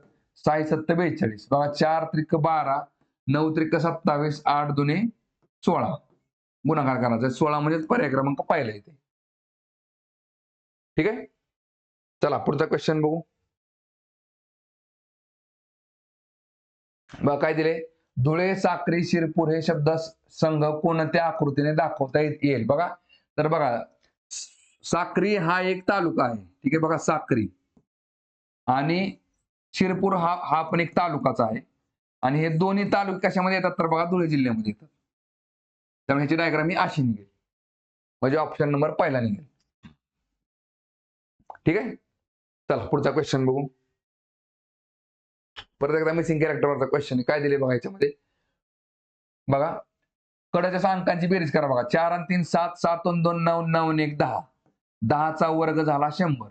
Speaker 1: 6 7 42. बघा 4 त्रिक 12, 9 त्रिक 27, 8 दुने 16. गुणाकार करायचा. 16 म्हणजे पर्याय क्रमांक पहिला येते. ठीक आहे. चला पुढचा क्वेश्चन बघू. बघा काय दिले, धुळे साक्री शिरपूर हे शब्द संघ कोणत्या आकृतीने दाखवता येईल. बघा तर बघा साक्री हा एक तालुका आहे. ठीक आहे बघा साक्री, आणि शिरपूर हा पण एक तालुकाचा आहे. आणि हे दोन्ही तालुके कशामध्ये येतात तर बघा धुळे जिल्ह्यामध्ये येतात. त्यामुळे ह्याची डायग्राम ही अशी निघेल. म्हणजे ऑप्शन नंबर पहिला निघेल. ठीक आहे. चला पुढचा क्वेश्चन बघू. परत एकदा मिसिंग कॅरेक्टरवरचा क्वेश्चन आहे. काय दिले बघा याच्यामध्ये. बघा कडच्या अंकांची बेरीज करा बघा. 4 आणि 3 7, 7 आणि 2 9, 9 आणि 1 10. 10चा वर्ग झाला 100.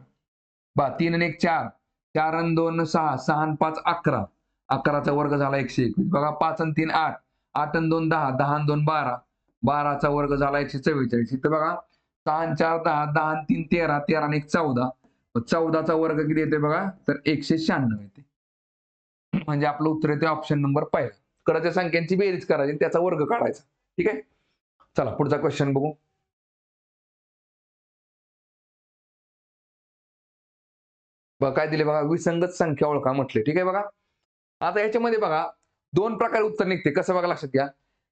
Speaker 1: 3 आणि 1 4, 4 आणि 2 6, 6 आणि 5 11. 11चा वर्ग झाला 121. बघा 5 आणि 3 8, 8 आणि 2 10, 10 आणि 2 12. 12चा वर्ग झाला 144. इथं बघा 6 आणि 4 10, 10 आणि 3 13, 13 आणि 1 14. 14चा वर्ग किती येते बघा तर 196 येते. म्हणजे आपलं उत्तर येते ऑप्शन नंबर पहिला. कडच्या संख्यांची बेरीज करायची त्याचा वर्ग काढायचा. ठीक आहे. चला पुढचा क्वेश्चन बघू. बघा काय दिले बघा. विसंगत संख्या ओळखा म्हटले. ठीक आहे बघा. आता याच्यामध्ये बघा 2 प्रकारे उत्तर निघते. कसं बघा लक्षात घ्या.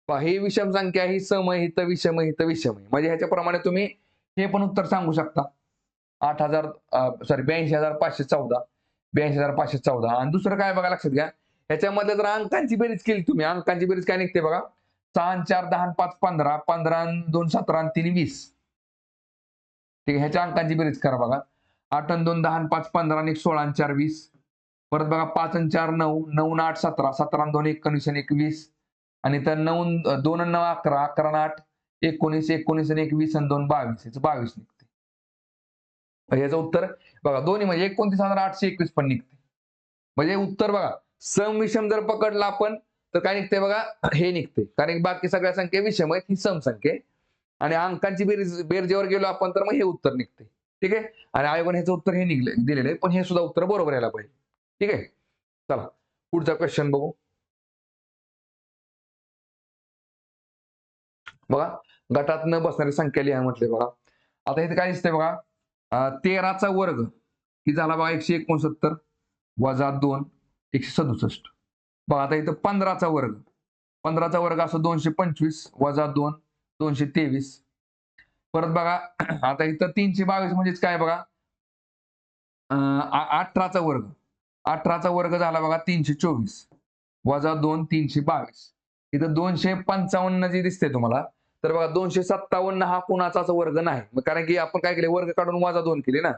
Speaker 1: ही विषम संख्या, ही समहित विषमहित विषमही. म्हणजे ह्याच्याप्रमाणे तुम्ही हे पण उत्तर सांगू शकता. 82,514, 82,514. आणि दुसरं काय बघा लक्षात घ्या. ह्याच्यामध्ये जर अंकांची बेरीज केली तुम्ही, अंकांची बेरीज काय निघते बघा. 6 आणि 4 10 आणि 5 15, 15 आणि 2 17 आणि 3 20. ठीक आहे. ह्याच्या अंकांची बेरीज करा बघा. 8 आणि 2 10 आणि 5 15 आणि 1 16 आणि 4 20. परत बघा 5 आणि 4 9, 9 आणि 8 17, 17 आणि 2 19 आणि 21. आणि तर 9 2 आणि 9 11, 11 आणि 8 19, 19 आणि 1 20 आणि 2 22. याचं 22 निघते. याचं उत्तर बघा दोन्ही म्हणजे 29,821 पण निघते. म्हणजे उत्तर बघा सम विषम जर पकडला आपण तर काय निघते बघा हे निघते. कारण बाकी सगळ्या संख्या विषम आहेत, ही सम संख्या आहे. आणि अंकांची बेरजेवर गेलो आपण तर मग हे उत्तर निघते. ठीक आहे. आणि आयोगाने ह्याचं उत्तर हे दिलेलं आहे, पण हे सुद्धा उत्तर बरोबर यायला पाहिजे. ठीक आहे. चला पुढचा क्वेश्चन बघू. बघा गटात न बसणारी संख्या लिहा म्हटले बघा. आता इथे काय दिसतंय बघा. 13चा वर्ग ही झाला बघा 169 वजा 2 167. बघा आता इथं 15चा वर्ग. 15चा वर्ग असं 225 वजा 2 223. परत बघा आता इथं 322 म्हणजेच काय बघा. 18चा वर्ग. 18चा वर्ग झाला बघा 324 वजा 2 322. इथं 255 जी दिसते तुम्हाला तर बघा 257 हा कुणाचाच वर्ग नाही. मग कारण की आपण काय केले वर्ग काढून वजा 2 केले ना.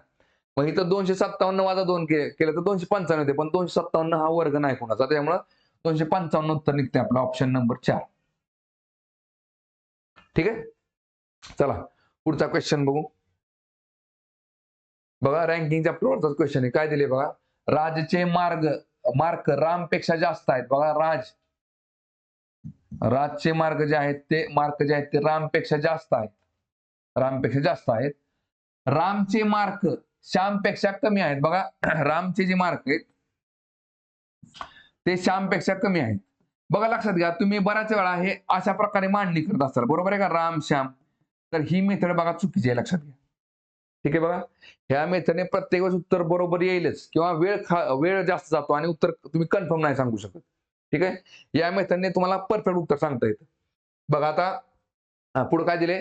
Speaker 1: मग इथं 257 वजा 2 केलं तर 255 येते. पण 257 हा वर्ग नाही कुणाचा. त्यामुळे 255 उत्तर निघते आपलं ऑप्शन नंबर 4. ठीक आहे. चला पुढचा क्वेश्चन बघू. बघा रँकिंगच्या फ्लोअरचा क्वेश्चन आहे. काय दिले बघा. राजचे मार्क रामपेक्षा जास्त आहेत. बघा राजचे मार्क जे आहेत ते रामपेक्षा जास्त आहेत. रामपेक्षा जास्त आहेत. रामचे मार्क श्यामपेक्षा कमी आहेत. बघा रामचे जे मार्क आहेत ते श्यामपेक्षा कमी आहेत. बघा लक्षात घ्या तुम्ही बऱ्याच वेळा हे अशा प्रकारे मांडणी करत असाल. बरोबर आहे का. राम श्याम. तर ही मेथड बघा चुकीची आहे. लक्षात घ्या. ठीक आहे बघा. ह्या मेथडने प्रत्येक वेळेस उत्तर बरोबर येईलच किंवा वेळ जास्त जातो आणि उत्तर तुम्ही कन्फर्म नाही सांगू शकत. ठीक आहे. या मेथडने तुम्हाला परफेक्ट उत्तर सांगता येतं. बघा आता पुढे काय दिले.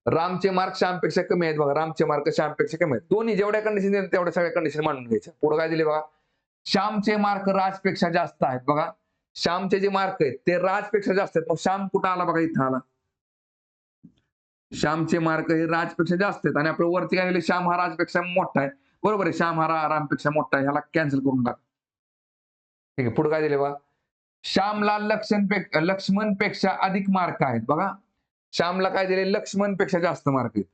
Speaker 1: रामचे मार्क श्यामपेक्षा कमी आहेत. बघा रामचे मार्क श्यामपेक्षा कमी आहेत. दोन्ही जेवढ्या कंडिशन दिल्या तेवढ्या सगळ्या कंडिशन मांडून घ्यायच्या. पुढे काय दिले बघा. श्यामचे मार्क राजपेक्षा जास्त आहेत. बघा श्यामचे जे मार्क आहेत ते राजपेक्षा जास्त आहेत. मग श्याम कुठं आला बघा इथं आला. श्यामचे मार्क हे राजपेक्षा जास्त आहेत आणि आपलं वरती काय श्याम हा राजपेक्षा मोठा आहे. बरोबर आहे. श्याम हा रामपेक्षा मोठा आहे. ह्याला कॅन्सल करून टाका. ठीक आहे. पुढे काय दिले बघा. श्यामला लक्ष्मणपेक्षा अधिक मार्क आहेत. बघा श्यामला काय दिले लक्ष्मणपेक्षा जास्त मार्क आहेत.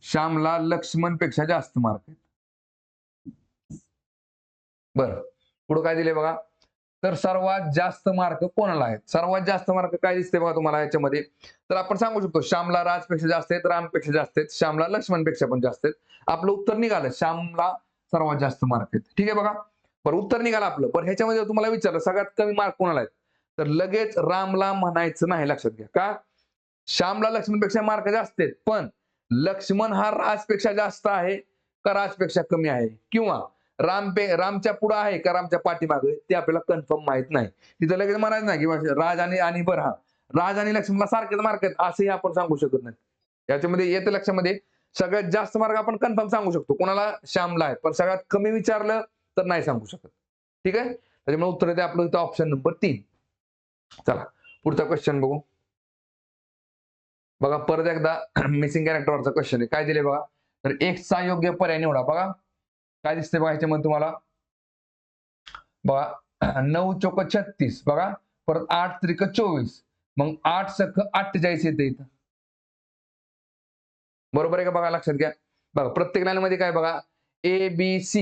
Speaker 1: श्यामला लक्ष्मणपेक्षा जास्त मार्क आहेत. बरं पुढे काय दिले बघा. तर सर्वात जास्त मार्क कोणाला आहेत. सर्वात जास्त मार्क काय दिसते बघा तुम्हाला याच्यामध्ये. तर आपण सांगू शकतो श्यामला राजपेक्षा जास्त आहेत. रामपेक्षा जास्त आहेत. श्यामला लक्ष्मणपेक्षा पण जास्त आहेत. आपलं उत्तर निघालं श्यामला सर्वात जास्त मार्क आहेत. ठीक आहे बघा. पण उत्तर निघालं आपलं. पण ह्याच्यामध्ये तुम्हाला विचारलं सगळ्यात कमी मार्क कोणाला आहेत तर लगेच रामला म्हणायचं नाही. लक्षात घ्या. का श्यामला लक्ष्मणपेक्षा मार्क जास्त आहेत. पण लक्ष्मण हा राजपेक्षा जास्त आहे का राजपेक्षा कमी आहे किंवा रामच्या पुढे आहे का रामच्या पाठीमागे ते आपल्याला कन्फर्म माहित नाही. तिथं लगेच म्हणायचं नाही की राज आणि बरं राज आणि लक्ष्मणला सारखेच मार्क आहेत असंही आपण सांगू शकत नाही. याच्यामध्ये येतं लक्षामध्ये सगळ्यात जास्त मार्क आपण कन्फर्म सांगू शकतो कोणाला, श्यामला आहे, पण सगळ्यात कमी विचारलं तर नाही सांगू शकत. ठीक आहे, त्याच्यामुळे उत्तर येते आपलं इथं ऑप्शन नंबर 3. चला पुढचा क्वेश्चन बघू. बघा परत एकदा मिसिंग कॅरेक्टरवरचा क्वेश्चन आहे. काय दिले बघा, तर X चा योग्य पर्याय निवडा. बघा काय दिसतंय बघा ह्याच्यामध्ये तुम्हाला, बघा 9 चोक 36, बघा परत 8 त्रिक 24, मग 8 सख 48 येते इथं. बरोबर आहे का, बघा लक्षात घ्या. बघा प्रत्येक लाईन मध्ये काय बघा, ABC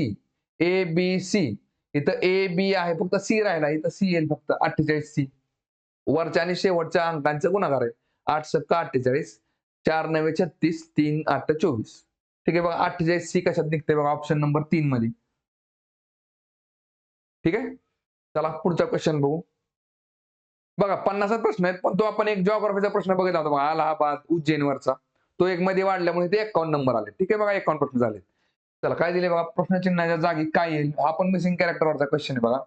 Speaker 1: इथं AB आहे, फक्त C राहिला, इथं C येईल फक्त 48C. वरच्या आणि शेवटच्या अंकांचं गुणाकार आहे. 8 सख 48, 4 9 36, 3 8 24. ठीक आहे, बघा 48C कशात निघते बघा, ऑप्शन नंबर 3 मध्ये. ठीक आहे, चला पुढचा क्वेश्चन बघू. बघा 50 प्रश्न आहेत, पण तो आपण एक जिओग्राफीचा प्रश्न बघितला होता बघा, अलाहाबाद उज्जैनवरचा. तो एक मध्ये वाढल्यामुळे ते 51 नंबर आले. ठीक आहे, बघा 51 प्रश्न झाले. चला काय दिले बघा, प्रश्नचिन्हाच्या जागी काय येईल, हा पण मिसिंग कॅरेक्टरवरचा क्वेश्चन आहे बघा.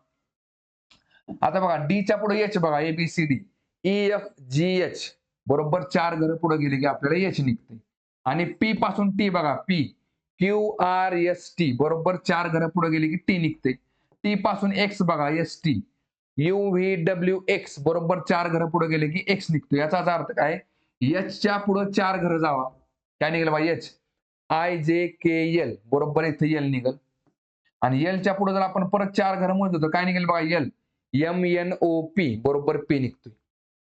Speaker 1: आता बघा डी च्या पुढे एच बघा, ABCD EFGH बरोबर 4 घरं पुढे गेले की आपल्याला एच निघते. आणि पी पासून टी बघा, P QRST बरोबर 4 घरं पुढे गेले की टी निघते. टी पासून एक्स बघा, ST UVWX बरोबर 4 घरं पुढे गेले की एक्स निघतो. याचाच अर्थ काय, एच च्या पुढे 4 घरं जावा, काय निघेल बघा, एच IJKL बरोबर इथे एल निघेल. आणि एल च्या पुढे जर आपण परत 4 घरं मोजलो तर काय निघेल बघा, एल MNOP बरोबर P निघतोय.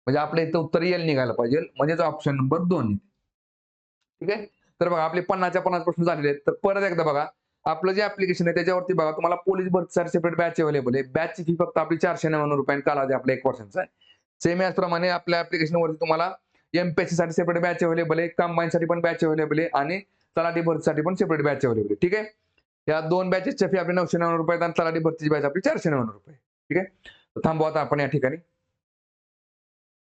Speaker 1: म्हणजे आपल्या इथं उत्तर एल निघायला पाहिजे, म्हणजेच ऑप्शन नंबर 2. ठीक आहे, तर बघा आपले 50च्या 50 प्रश्न झालेले आहेत. तर परत एकदा बघा, आपलं जे ऍप्लिकेशन आहे त्याच्यावरती बघा तुम्हाला पोलीस भरतीसाठी सेपरेट बॅच अवेलेबल आहे. बॅचची फी फक्त आपली 499 रुपये कालावधी आपला 1 वर्षांचा आहे. सेम याचप्रमाणे आपल्या ऍप्लिकेशनवरती तुम्हाला MPSC साठी सेपरेट बॅच अवेलेबल आहे, कंबाईन साठी पण बॅच अवेलेबल आहे आणि तलाठी भरतीसाठी पण सेपरेट बॅच अवेलेबल आहे. ठीक आहे, या 2 बॅचेसच्या फी आपली 999 रुपये आणि तलाठी भरतीची बॅच आपली 499 रुपये. ठीक आहे, थांबू आता आपण या ठिकाणी.